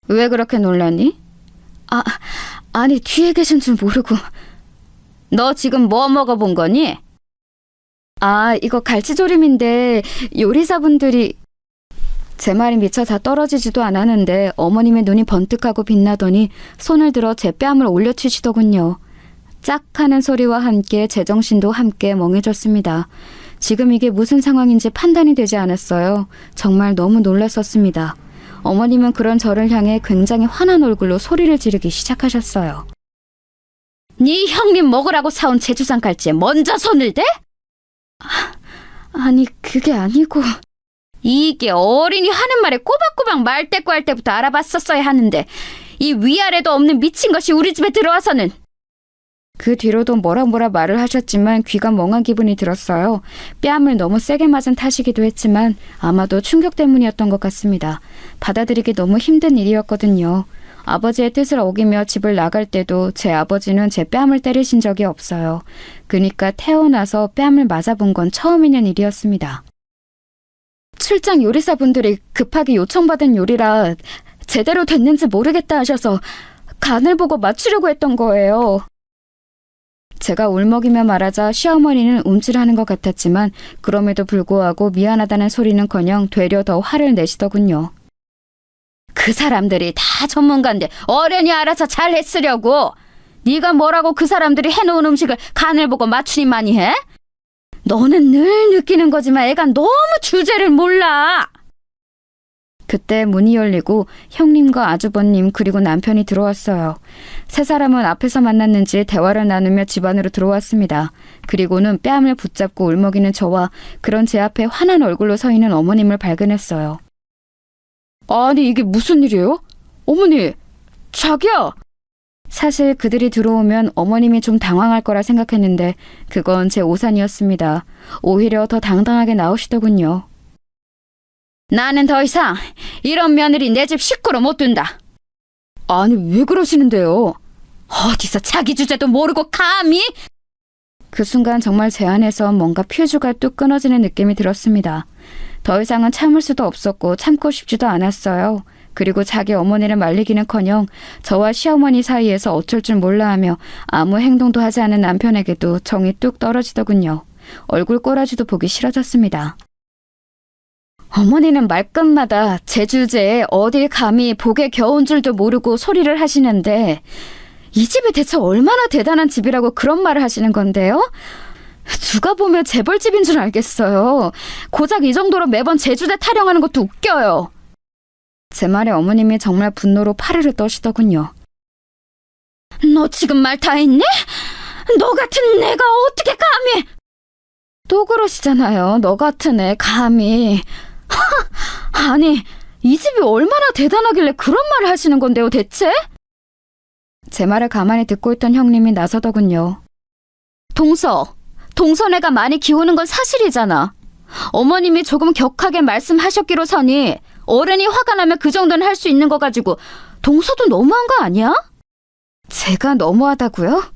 왜 그렇게 놀라니? 아니 뒤에 계신 줄 모르고. 너 지금 뭐 먹어본 거니? 아, 이거 갈치조림인데 요리사분들이... 제 말이 미처 다 떨어지지도 않았는데 어머님의 눈이 번뜩하고 빛나더니 손을 들어 제 뺨을 올려치시더군요. 짝 하는 소리와 함께 제정신도 함께 멍해졌습니다. 지금 이게 무슨 상황인지 판단이 되지 않았어요. 정말 너무 놀랐었습니다. 어머님은 그런 저를 향해 굉장히 화난 얼굴로 소리를 지르기 시작하셨어요. 네 형님 먹으라고 사온 제주산 갈치에 먼저 손을 대? 아니 그게 아니고... 이게 어린이 하는 말에 꼬박꼬박 말대꾸 할 때부터 알아봤었어야 하는데 이 위아래도 없는 미친 것이 우리 집에 들어와서는... 그 뒤로도 뭐라 말을 하셨지만 귀가 멍한 기분이 들었어요. 뺨을 너무 세게 맞은 탓이기도 했지만 아마도 충격 때문이었던 것 같습니다. 받아들이기 너무 힘든 일이었거든요. 아버지의 뜻을 어기며 집을 나갈 때도 제 아버지는 제 뺨을 때리신 적이 없어요. 그러니까 태어나서 뺨을 맞아본 건 처음 있는 일이었습니다. 출장 요리사분들이 급하게 요청받은 요리라 제대로 됐는지 모르겠다 하셔서 간을 보고 맞추려고 했던 거예요. 제가 울먹이며 말하자 시어머니는 움찔하는 것 같았지만 그럼에도 불구하고 미안하다는 소리는커녕 되려 더 화를 내시더군요. 그 사람들이 다 전문가인데 어련히 알아서 잘 했으려고. 네가 뭐라고 그 사람들이 해놓은 음식을 간을 보고 맞추니만이 해? 너는 늘 느끼는 거지만 애가 너무 주제를 몰라. 그때 문이 열리고 형님과 아주버님 그리고 남편이 들어왔어요. 세 사람은 앞에서 만났는지 대화를 나누며 집 안으로 들어왔습니다. 그리고는 뺨을 붙잡고 울먹이는 저와 그런 제 앞에 환한 얼굴로 서 있는 어머님을 발견했어요. 아니 이게 무슨 일이에요? 어머니, 자기야! 사실 그들이 들어오면 어머님이 좀 당황할 거라 생각했는데 그건 제 오산이었습니다. 오히려 더 당당하게 나오시더군요. 나는 더 이상 이런 며느리 내 집 식구로 못 둔다. 아니 왜 그러시는데요? 어디서 자기 주제도 모르고 감히? 그 순간 정말 제 안에서 뭔가 퓨즈가 뚝 끊어지는 느낌이 들었습니다. 더 이상은 참을 수도 없었고 참고 싶지도 않았어요. 그리고 자기 어머니를 말리기는커녕 저와 시어머니 사이에서 어쩔 줄 몰라하며 아무 행동도 하지 않은 남편에게도 정이 뚝 떨어지더군요. 얼굴 꼬라지도 보기 싫어졌습니다. 어머니는 말끝마다 제 주제에 어딜 감히 복에 겨운 줄도 모르고 소리를 하시는데 이 집이 대체 얼마나 대단한 집이라고 그런 말을 하시는 건데요? 누가 보면 재벌집인 줄 알겠어요. 고작 이 정도로 매번 제 주제 타령하는 것도 웃겨요. 제 말에 어머님이 정말 분노로 파르르 떠시더군요. 너 지금 말 다 했니? 너 같은 내가 어떻게 감히? 또 그러시잖아요. 너 같은 애 감히. 아니 이 집이 얼마나 대단하길래 그런 말을 하시는 건데요 대체? 제 말을 가만히 듣고 있던 형님이 나서더군요. 동서네가 많이 기우는 건 사실이잖아. 어머님이 조금 격하게 말씀하셨기로서니 어른이 화가 나면 그 정도는 할 수 있는 거 가지고 동서도 너무한 거 아니야? 제가 너무하다고요?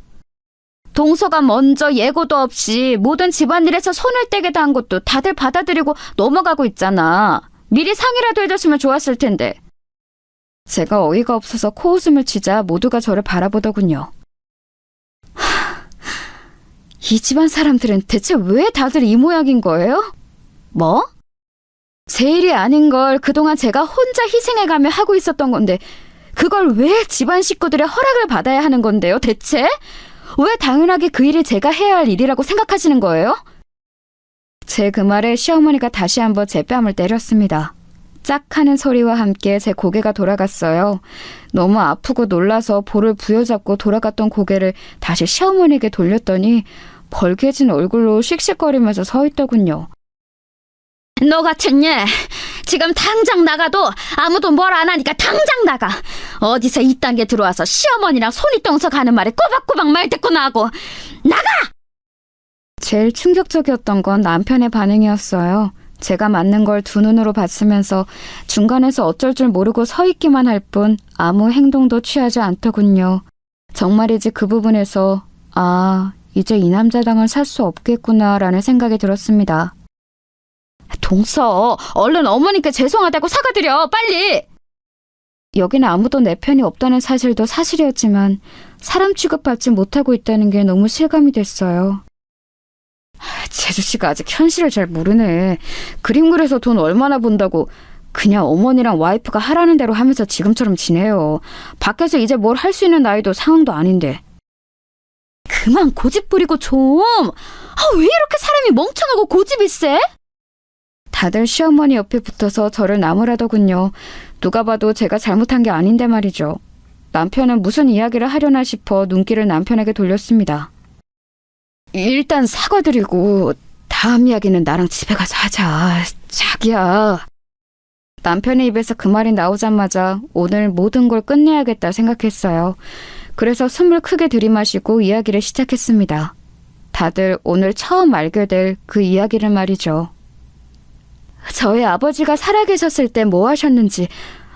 동서가 먼저 예고도 없이 모든 집안일에서 손을 떼게 한 것도 다들 받아들이고 넘어가고 있잖아. 미리 상의라도 해줬으면 좋았을 텐데. 제가 어이가 없어서 코웃음을 치자 모두가 저를 바라보더군요. 이 집안 사람들은 대체 왜 다들 이 모양인 거예요? 뭐? 제 일이 아닌 걸 그동안 제가 혼자 희생해가며 하고 있었던 건데 그걸 왜 집안 식구들의 허락을 받아야 하는 건데요 대체? 왜 당연하게 그 일이 제가 해야 할 일이라고 생각하시는 거예요? 제 그 말에 시어머니가 다시 한번 제 뺨을 때렸습니다. 짝 하는 소리와 함께 제 고개가 돌아갔어요. 너무 아프고 놀라서 볼을 부여잡고 돌아갔던 고개를 다시 시어머니에게 돌렸더니 벌개진 얼굴로 씩씩거리면서 서 있더군요. 너 같은 애 지금 당장 나가도 아무도 뭘 안 하니까 당장 나가. 어디서 이딴 게 들어와서 시어머니랑 손이 똥서 가는 말에 꼬박꼬박 말 듣고 나고 나가! 제일 충격적이었던 건 남편의 반응이었어요. 제가 맞는 걸 두 눈으로 봤으면서 중간에서 어쩔 줄 모르고 서 있기만 할 뿐 아무 행동도 취하지 않더군요. 정말이지 그 부분에서 이제 이 남자당을 살 수 없겠구나라는 생각이 들었습니다. 동서, 얼른 어머니께 죄송하다고 사과드려, 빨리! 여기는 아무도 내 편이 없다는 사실도 사실이었지만 사람 취급받지 못하고 있다는 게 너무 실감이 됐어요. 재주씨가 아직 현실을 잘 모르네. 그림 그려서 돈 얼마나 번다고 그냥 어머니랑 와이프가 하라는 대로 하면서 지금처럼 지내요. 밖에서 이제 뭘 할 수 있는 나이도 상황도 아닌데. 그만 고집 부리고 좀. 왜 이렇게 사람이 멍청하고 고집이 세? 다들 시어머니 옆에 붙어서 저를 나무라더군요. 누가 봐도 제가 잘못한 게 아닌데 말이죠. 남편은 무슨 이야기를 하려나 싶어 눈길을 남편에게 돌렸습니다. 일단 사과드리고 다음 이야기는 나랑 집에 가서 하자. 자기야. 남편의 입에서 그 말이 나오자마자 오늘 모든 걸 끝내야겠다 생각했어요. 그래서 숨을 크게 들이마시고 이야기를 시작했습니다. 다들 오늘 처음 알게 될 그 이야기를 말이죠. 저희 아버지가 살아계셨을 때 뭐 하셨는지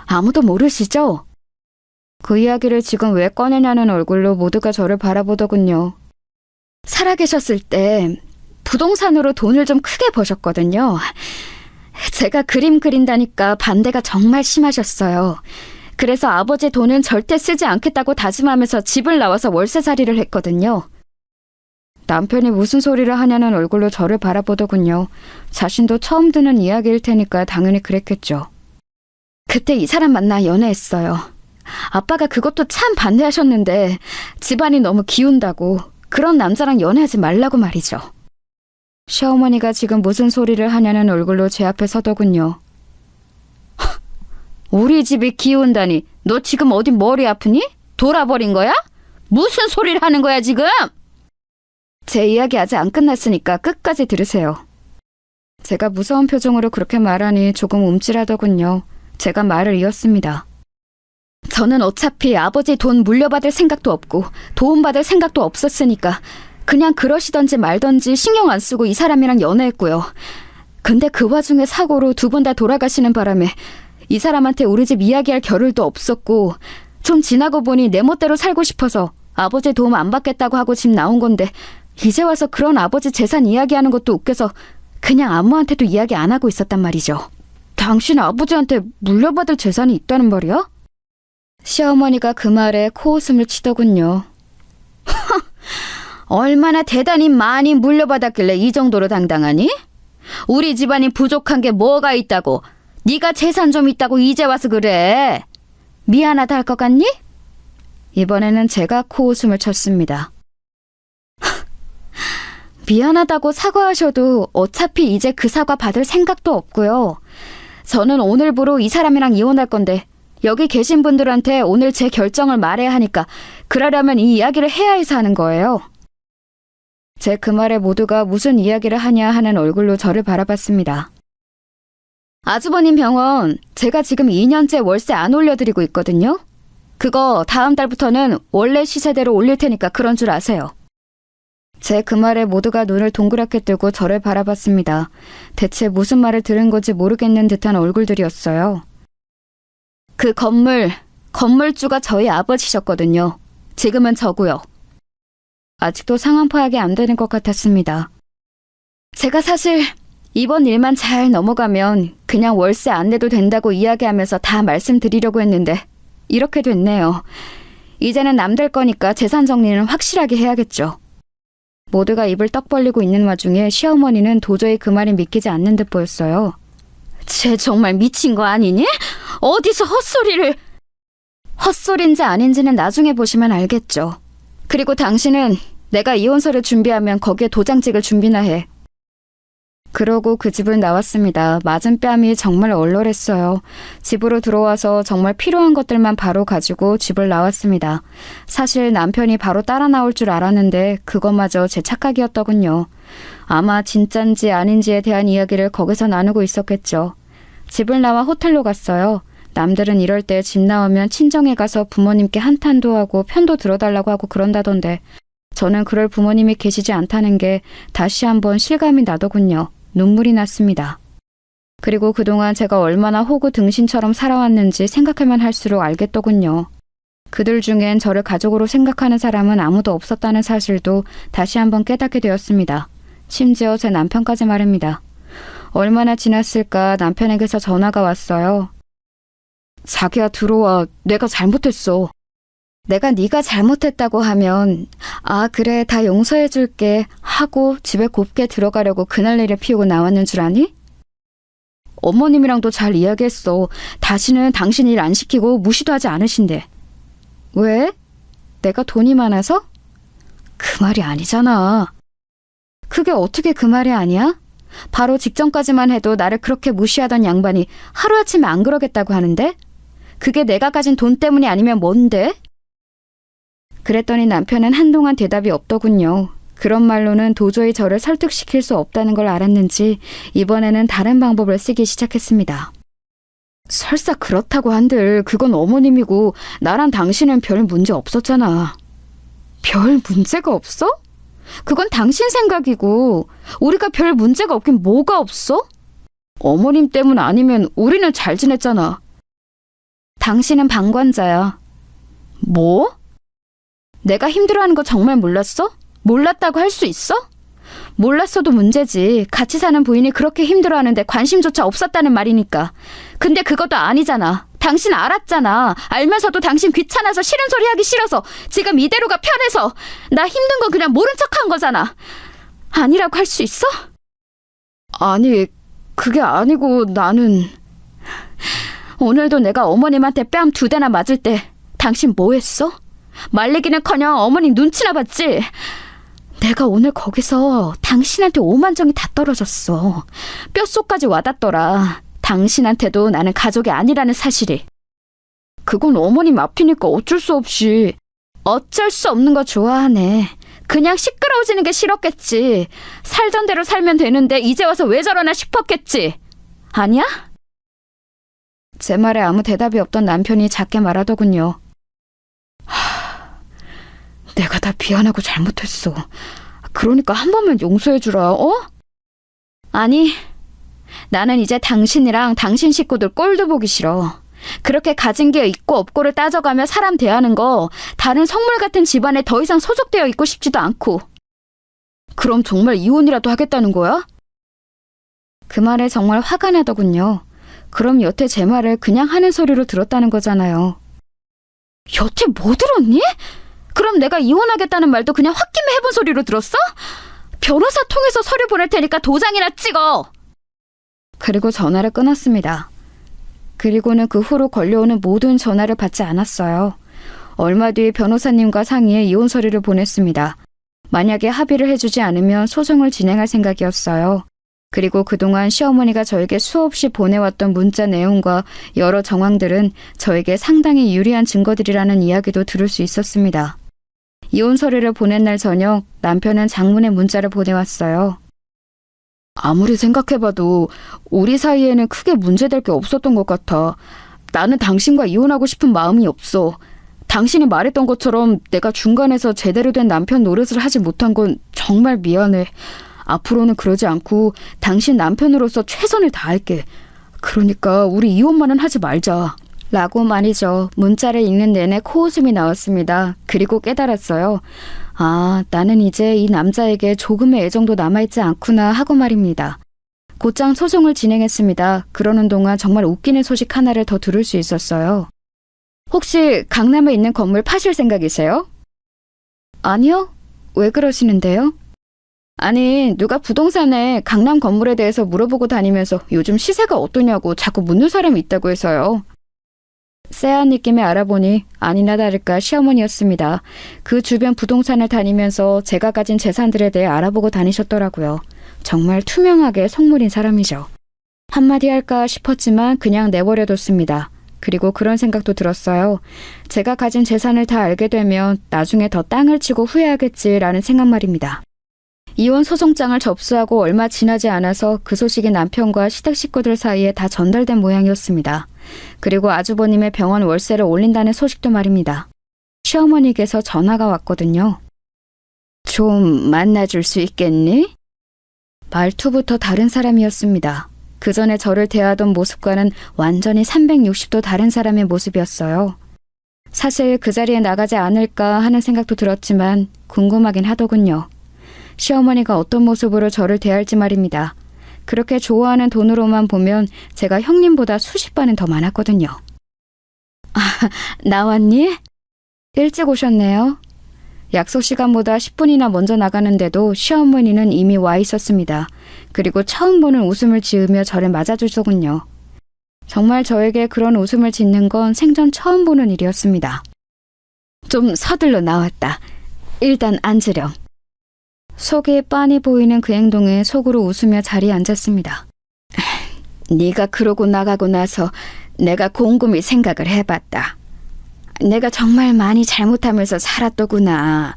아무도 모르시죠? 그 이야기를 지금 왜 꺼내냐는 얼굴로 모두가 저를 바라보더군요. 살아계셨을 때 부동산으로 돈을 좀 크게 버셨거든요. 제가 그림 그린다니까 반대가 정말 심하셨어요. 그래서 아버지 돈은 절대 쓰지 않겠다고 다짐하면서 집을 나와서 월세살이를 했거든요. 남편이 무슨 소리를 하냐는 얼굴로 저를 바라보더군요. 자신도 처음 듣는 이야기일 테니까 당연히 그랬겠죠. 그때 이 사람 만나 연애했어요. 아빠가 그것도 참 반대하셨는데 집안이 너무 기운다고 그런 남자랑 연애하지 말라고 말이죠. 시어머니가 지금 무슨 소리를 하냐는 얼굴로 제 앞에 서더군요. 우리 집이 기운다니 너 지금 어디 머리 아프니? 돌아버린 거야? 무슨 소리를 하는 거야 지금? 제 이야기 아직 안 끝났으니까 끝까지 들으세요. 제가 무서운 표정으로 그렇게 말하니 조금 움찔하더군요. 제가 말을 이었습니다. 저는 어차피 아버지 돈 물려받을 생각도 없고 도움받을 생각도 없었으니까 그냥 그러시던지 말던지 신경 안 쓰고 이 사람이랑 연애했고요. 근데 그 와중에 사고로 두 분 다 돌아가시는 바람에 이 사람한테 우리 집 이야기할 겨를도 없었고 좀 지나고 보니 내 멋대로 살고 싶어서 아버지 도움 안 받겠다고 하고 집 나온 건데 이제 와서 그런 아버지 재산 이야기하는 것도 웃겨서 그냥 아무한테도 이야기 안 하고 있었단 말이죠. 당신 아버지한테 물려받을 재산이 있다는 말이야? 시어머니가 그 말에 코웃음을 치더군요. 얼마나 대단히 많이 물려받았길래 이 정도로 당당하니? 우리 집안이 부족한 게 뭐가 있다고? 네가 재산 좀 있다고 이제 와서 그래. 미안하다 할 것 같니? 이번에는 제가 코웃음을 쳤습니다. 미안하다고 사과하셔도 어차피 이제 그 사과 받을 생각도 없고요. 저는 오늘부로 이 사람이랑 이혼할 건데 여기 계신 분들한테 오늘 제 결정을 말해야 하니까 그러려면 이 이야기를 해야 해서 하는 거예요. 제 그 말에 모두가 무슨 이야기를 하냐 하는 얼굴로 저를 바라봤습니다. 아주버님 병원 제가 지금 2년째 월세 안 올려드리고 있거든요. 그거 다음 달부터는 원래 시세대로 올릴 테니까 그런 줄 아세요. 제 그 말에 모두가 눈을 동그랗게 뜨고 저를 바라봤습니다. 대체 무슨 말을 들은 건지 모르겠는 듯한 얼굴들이었어요. 그 건물주가 저희 아버지셨거든요. 지금은 저고요. 아직도 상황 파악이 안 되는 것 같았습니다. 제가 사실 이번 일만 잘 넘어가면 그냥 월세 안 내도 된다고 이야기하면서 다 말씀드리려고 했는데 이렇게 됐네요. 이제는 남들 거니까 재산 정리는 확실하게 해야겠죠. 모두가 입을 떡 벌리고 있는 와중에 시어머니는 도저히 그 말이 믿기지 않는 듯 보였어요. 쟤 정말 미친 거 아니니? 어디서 헛소리를... 헛소리인지 아닌지는 나중에 보시면 알겠죠. 그리고 당신은 내가 이혼서를 준비하면 거기에 도장 찍을 준비나 해. 그러고 그 집을 나왔습니다. 맞은 뺨이 정말 얼얼했어요. 집으로 들어와서 정말 필요한 것들만 바로 가지고 집을 나왔습니다. 사실 남편이 바로 따라 나올 줄 알았는데 그것마저 제 착각이었더군요. 아마 진짠지 아닌지에 대한 이야기를 거기서 나누고 있었겠죠. 집을 나와 호텔로 갔어요. 남들은 이럴 때 집 나오면 친정에 가서 부모님께 한탄도 하고 편도 들어달라고 하고 그런다던데 저는 그럴 부모님이 계시지 않다는 게 다시 한번 실감이 나더군요. 눈물이 났습니다. 그리고 그동안 제가 얼마나 호구 등신처럼 살아왔는지 생각하면 할수록 알겠더군요. 그들 중엔 저를 가족으로 생각하는 사람은 아무도 없었다는 사실도 다시 한번 깨닫게 되었습니다. 심지어 제 남편까지 말입니다. 얼마나 지났을까 남편에게서 전화가 왔어요. 자기야 들어와. 내가 잘못했어. 내가 네가 잘못했다고 하면 아 그래 다 용서해줄게 하고 집에 곱게 들어가려고 그날내려 피우고 나왔는 줄 아니? 어머님이랑도 잘 이야기했어. 다시는 당신 일 안 시키고 무시도 하지 않으신대. 왜? 내가 돈이 많아서? 그 말이 아니잖아. 그게 어떻게 그 말이 아니야? 바로 직전까지만 해도 나를 그렇게 무시하던 양반이 하루아침에 안 그러겠다고 하는데? 그게 내가 가진 돈 때문이 아니면 뭔데? 그랬더니 남편은 한동안 대답이 없더군요. 그런 말로는 도저히 저를 설득시킬 수 없다는 걸 알았는지 이번에는 다른 방법을 쓰기 시작했습니다. 설사 그렇다고 한들 그건 어머님이고 나랑 당신은 별 문제 없었잖아. 별 문제가 없어? 그건 당신 생각이고 우리가 별 문제가 없긴 뭐가 없어? 어머님 때문 아니면 우리는 잘 지냈잖아. 당신은 방관자야. 뭐? 내가 힘들어하는 거 정말 몰랐어? 몰랐다고 할 수 있어? 몰랐어도 문제지. 같이 사는 부인이 그렇게 힘들어하는데 관심조차 없었다는 말이니까. 근데 그것도 아니잖아. 당신 알았잖아. 알면서도 당신 귀찮아서 싫은 소리 하기 싫어서 지금 이대로가 편해서 나 힘든 건 그냥 모른 척한 거잖아. 아니라고 할 수 있어? 아니, 그게 아니고 나는... 오늘도 내가 어머님한테 뺨 2대나 맞을 때 당신 뭐 했어? 말리기는커녕 어머님 눈치나 봤지? 내가 오늘 거기서 당신한테 오만정이 다 떨어졌어. 뼛속까지 와닿더라. 당신한테도 나는 가족이 아니라는 사실이. 그건 어머님 앞이니까 어쩔 수 없이. 어쩔 수 없는 거 좋아하네. 그냥 시끄러워지는 게 싫었겠지. 살던 대로 살면 되는데 이제 와서 왜 저러나 싶었겠지. 아니야? 제 말에 아무 대답이 없던 남편이 작게 말하더군요. 내가 다 미안하고 잘못했어. 그러니까 한 번만 용서해주라, 어? 아니, 나는 이제 당신이랑 당신 식구들 꼴도 보기 싫어. 그렇게 가진 게 있고 없고를 따져가며 사람 대하는 거 다른 성물 같은 집안에 더 이상 소속되어 있고 싶지도 않고. 그럼 정말 이혼이라도 하겠다는 거야? 그 말에 정말 화가 나더군요. 그럼 여태 제 말을 그냥 하는 소리로 들었다는 거잖아요. 여태 뭐 들었니? 그럼 내가 이혼하겠다는 말도 그냥 홧김에 해본 소리로 들었어? 변호사 통해서 서류 보낼 테니까 도장이나 찍어! 그리고 전화를 끊었습니다. 그리고는 그 후로 걸려오는 모든 전화를 받지 않았어요. 얼마 뒤 변호사님과 상의해 이혼 서류를 보냈습니다. 만약에 합의를 해주지 않으면 소송을 진행할 생각이었어요. 그리고 그동안 시어머니가 저에게 수없이 보내왔던 문자 내용과 여러 정황들은 저에게 상당히 유리한 증거들이라는 이야기도 들을 수 있었습니다. 이혼 서류를 보낸 날 저녁 남편은 장문의 문자를 보내왔어요. 아무리 생각해봐도 우리 사이에는 크게 문제될 게 없었던 것 같아. 나는 당신과 이혼하고 싶은 마음이 없어. 당신이 말했던 것처럼 내가 중간에서 제대로 된 남편 노릇을 하지 못한 건 정말 미안해. 앞으로는 그러지 않고 당신 남편으로서 최선을 다할게. 그러니까 우리 이혼만은 하지 말자. 라고 말이죠. 문자를 읽는 내내 코웃음이 나왔습니다. 그리고 깨달았어요. 아, 나는 이제 이 남자에게 조금의 애정도 남아있지 않구나 하고 말입니다. 곧장 소송을 진행했습니다. 그러는 동안 정말 웃기는 소식 하나를 더 들을 수 있었어요. 혹시 강남에 있는 건물 파실 생각이세요? 아니요. 왜 그러시는데요? 아니, 누가 부동산에 강남 건물에 대해서 물어보고 다니면서 요즘 시세가 어떠냐고 자꾸 묻는 사람이 있다고 해서요. 쎄한 느낌에 알아보니 아니나 다를까 시어머니였습니다. 그 주변 부동산을 다니면서 제가 가진 재산들에 대해 알아보고 다니셨더라고요. 정말 투명하게 속물인 사람이죠. 한마디 할까 싶었지만 그냥 내버려뒀습니다. 그리고 그런 생각도 들었어요. 제가 가진 재산을 다 알게 되면 나중에 더 땅을 치고 후회하겠지라는 생각 말입니다. 이혼 소송장을 접수하고 얼마 지나지 않아서 그 소식이 남편과 시댁 식구들 사이에 다 전달된 모양이었습니다. 그리고 아주버님의 병원 월세를 올린다는 소식도 말입니다. 시어머니께서 전화가 왔거든요. 좀 만나줄 수 있겠니? 말투부터 다른 사람이었습니다. 그 전에 저를 대하던 모습과는 완전히 360도 다른 사람의 모습이었어요. 사실 그 자리에 나가지 않을까 하는 생각도 들었지만 궁금하긴 하더군요. 시어머니가 어떤 모습으로 저를 대할지 말입니다. 그렇게 좋아하는 돈으로만 보면 제가 형님보다 수십 번은 더 많았거든요. 아, 나왔니? 일찍 오셨네요. 약속 시간보다 10분이나 먼저 나가는데도 시어머니는 이미 와 있었습니다. 그리고 처음 보는 웃음을 지으며 저를 맞아주더군요. 정말 저에게 그런 웃음을 짓는 건 생전 처음 보는 일이었습니다. 좀 서둘러 나왔다. 일단 앉으렴. 속이 빤히 보이는 그 행동에 속으로 웃으며 자리에 앉았습니다. 네가 그러고 나가고 나서 내가 곰곰이 생각을 해봤다. 내가 정말 많이 잘못하면서 살았더구나.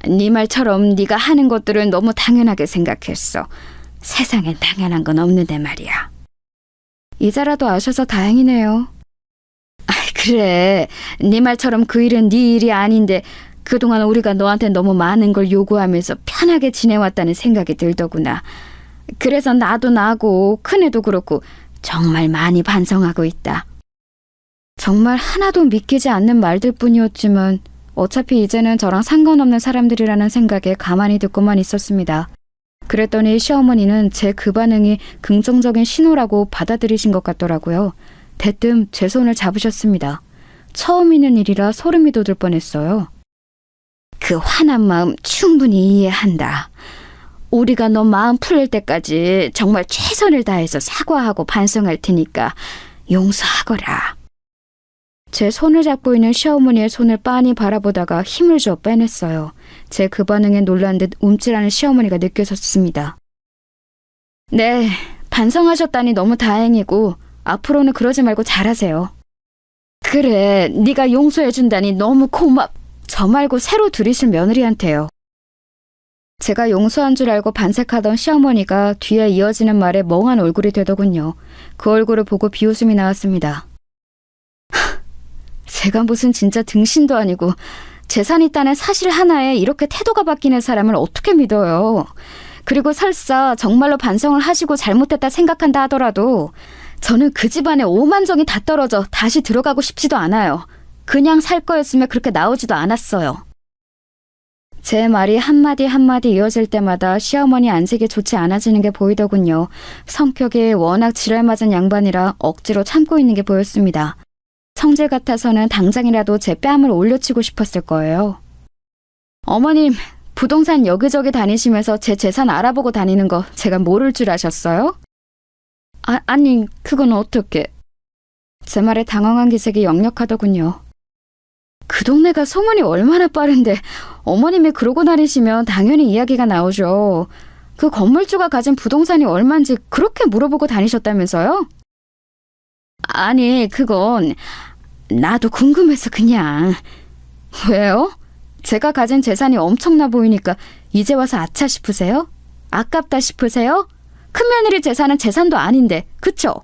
네 말처럼 네가 하는 것들은 너무 당연하게 생각했어. 세상엔 당연한 건 없는데 말이야. 이제라도 아셔서 다행이네요. 그래. 네 말처럼 그 일은 네 일이 아닌데 그동안 우리가 너한테 너무 많은 걸 요구하면서 편하게 지내왔다는 생각이 들더구나. 그래서 나도 나고 큰애도 그렇고 정말 많이 반성하고 있다. 정말 하나도 믿기지 않는 말들 뿐이었지만 어차피 이제는 저랑 상관없는 사람들이라는 생각에 가만히 듣고만 있었습니다. 그랬더니 시어머니는 제 그 반응이 긍정적인 신호라고 받아들이신 것 같더라고요. 대뜸 제 손을 잡으셨습니다. 처음 있는 일이라 소름이 돋을 뻔했어요. 그 화난 마음 충분히 이해한다. 우리가 너 마음 풀릴 때까지 정말 최선을 다해서 사과하고 반성할 테니까 용서하거라. 제 손을 잡고 있는 시어머니의 손을 빤히 바라보다가 힘을 줘 빼냈어요. 제 그 반응에 놀란 듯 움찔하는 시어머니가 느껴졌습니다. 네, 반성하셨다니 너무 다행이고 앞으로는 그러지 말고 잘하세요. 그래, 네가 용서해준다니 너무 저 말고 새로 들이실 며느리한테요. 제가 용서한 줄 알고 반색하던 시어머니가 뒤에 이어지는 말에 멍한 얼굴이 되더군요. 그 얼굴을 보고 비웃음이 나왔습니다. 제가 무슨 진짜 등신도 아니고 재산 있다는 사실 하나에 이렇게 태도가 바뀌는 사람을 어떻게 믿어요. 그리고 설사 정말로 반성을 하시고 잘못했다 생각한다 하더라도 저는 그 집안에 오만정이 다 떨어져 다시 들어가고 싶지도 않아요. 그냥 살 거였으면 그렇게 나오지도 않았어요. 제 말이 한마디 한마디 이어질 때마다 시어머니 안색이 좋지 않아지는 게 보이더군요. 성격이 워낙 지랄맞은 양반이라 억지로 참고 있는 게 보였습니다. 성질 같아서는 당장이라도 제 뺨을 올려치고 싶었을 거예요. 어머님, 부동산 여기저기 다니시면서 제 재산 알아보고 다니는 거 제가 모를 줄 아셨어요? 아니, 그건 어떻게? 제 말에 당황한 기색이 역력하더군요. 그 동네가 소문이 얼마나 빠른데 어머님이 그러고 다니시면 당연히 이야기가 나오죠. 그 건물주가 가진 부동산이 얼만지 그렇게 물어보고 다니셨다면서요? 아니, 그건 나도 궁금해서 그냥. 왜요? 제가 가진 재산이 엄청나 보이니까 이제 와서 아차 싶으세요? 아깝다 싶으세요? 큰며느리 재산은 재산도 아닌데, 그쵸?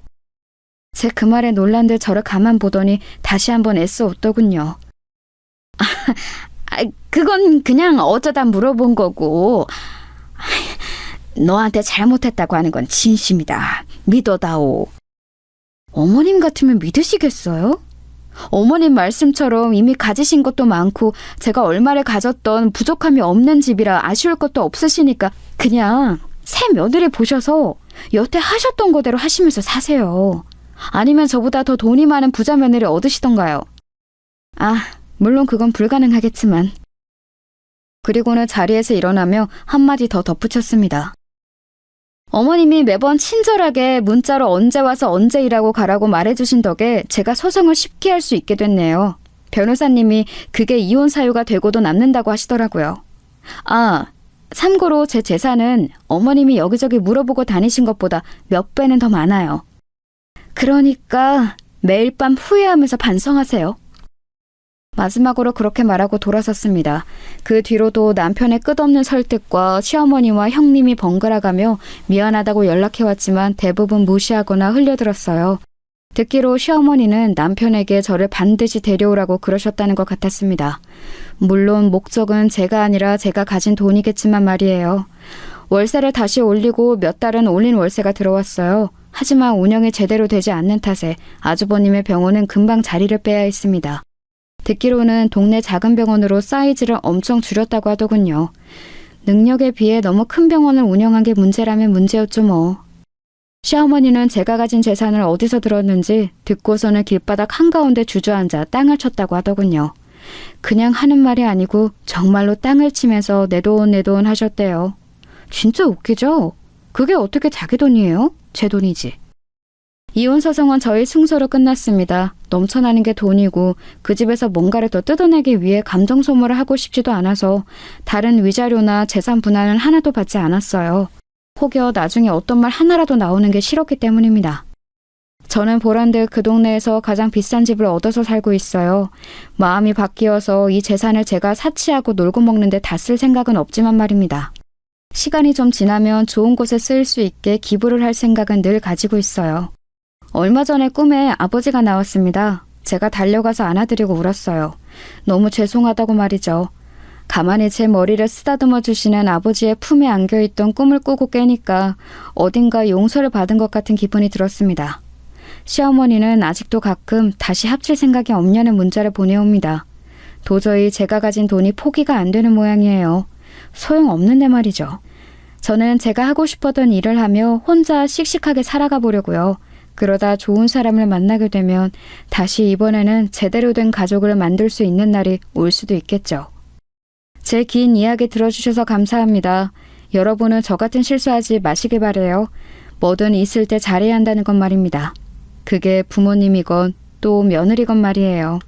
제 그 말에 놀란 듯 저를 가만 보더니 다시 한번 애써 웃더군요. 그건 그냥 어쩌다 물어본 거고, 너한테 잘못했다고 하는 건 진심이다. 믿어다오. 어머님 같으면 믿으시겠어요? 어머님 말씀처럼 이미 가지신 것도 많고 제가 얼마를 가졌던 부족함이 없는 집이라 아쉬울 것도 없으시니까 그냥 새 며느리 보셔서 여태 하셨던 거대로 하시면서 사세요. 아니면 저보다 더 돈이 많은 부자 며느리 얻으시던가요. 물론 그건 불가능하겠지만. 그리고는 자리에서 일어나며 한마디 더 덧붙였습니다. 어머님이 매번 친절하게 문자로 언제 와서 언제 일하고 가라고 말해주신 덕에 제가 소송을 쉽게 할 수 있게 됐네요. 변호사님이 그게 이혼 사유가 되고도 남는다고 하시더라고요. 참고로 제 재산은 어머님이 여기저기 물어보고 다니신 것보다 몇 배는 더 많아요. 그러니까 매일 밤 후회하면서 반성하세요. 마지막으로 그렇게 말하고 돌아섰습니다. 그 뒤로도 남편의 끝없는 설득과 시어머니와 형님이 번갈아가며 미안하다고 연락해왔지만 대부분 무시하거나 흘려들었어요. 듣기로 시어머니는 남편에게 저를 반드시 데려오라고 그러셨다는 것 같았습니다. 물론 목적은 제가 아니라 제가 가진 돈이겠지만 말이에요. 월세를 다시 올리고 몇 달은 올린 월세가 들어왔어요. 하지만 운영이 제대로 되지 않는 탓에 아주버님의 병원은 금방 자리를 빼야 했습니다. 듣기로는 동네 작은 병원으로 사이즈를 엄청 줄였다고 하더군요. 능력에 비해 너무 큰 병원을 운영한 게 문제라면 문제였죠 뭐. 시어머니는 제가 가진 재산을 어디서 들었는지 듣고서는 길바닥 한가운데 주저앉아 땅을 쳤다고 하더군요. 그냥 하는 말이 아니고 정말로 땅을 치면서 내 돈 하셨대요. 진짜 웃기죠? 그게 어떻게 자기 돈이에요? 제 돈이지. 이혼 소송은 저희 승소로 끝났습니다. 넘쳐나는 게 돈이고 그 집에서 뭔가를 더 뜯어내기 위해 감정 소모를 하고 싶지도 않아서 다른 위자료나 재산 분할은 하나도 받지 않았어요. 혹여 나중에 어떤 말 하나라도 나오는 게 싫었기 때문입니다. 저는 보란듯 그 동네에서 가장 비싼 집을 얻어서 살고 있어요. 마음이 바뀌어서 이 재산을 제가 사치하고 놀고 먹는데 다 쓸 생각은 없지만 말입니다. 시간이 좀 지나면 좋은 곳에 쓰일 수 있게 기부를 할 생각은 늘 가지고 있어요. 얼마 전에 꿈에 아버지가 나왔습니다. 제가 달려가서 안아드리고 울었어요. 너무 죄송하다고 말이죠. 가만히 제 머리를 쓰다듬어 주시는 아버지의 품에 안겨있던 꿈을 꾸고 깨니까 어딘가 용서를 받은 것 같은 기분이 들었습니다. 시어머니는 아직도 가끔 다시 합칠 생각이 없냐는 문자를 보내옵니다. 도저히 제가 가진 돈이 포기가 안 되는 모양이에요. 소용없는데 말이죠. 저는 제가 하고 싶었던 일을 하며 혼자 씩씩하게 살아가 보려고요. 그러다 좋은 사람을 만나게 되면 다시 이번에는 제대로 된 가족을 만들 수 있는 날이 올 수도 있겠죠. 제 긴 이야기 들어주셔서 감사합니다. 여러분은 저 같은 실수하지 마시길 바래요. 뭐든 있을 때 잘해야 한다는 건 말입니다. 그게 부모님이건 또 며느리건 말이에요.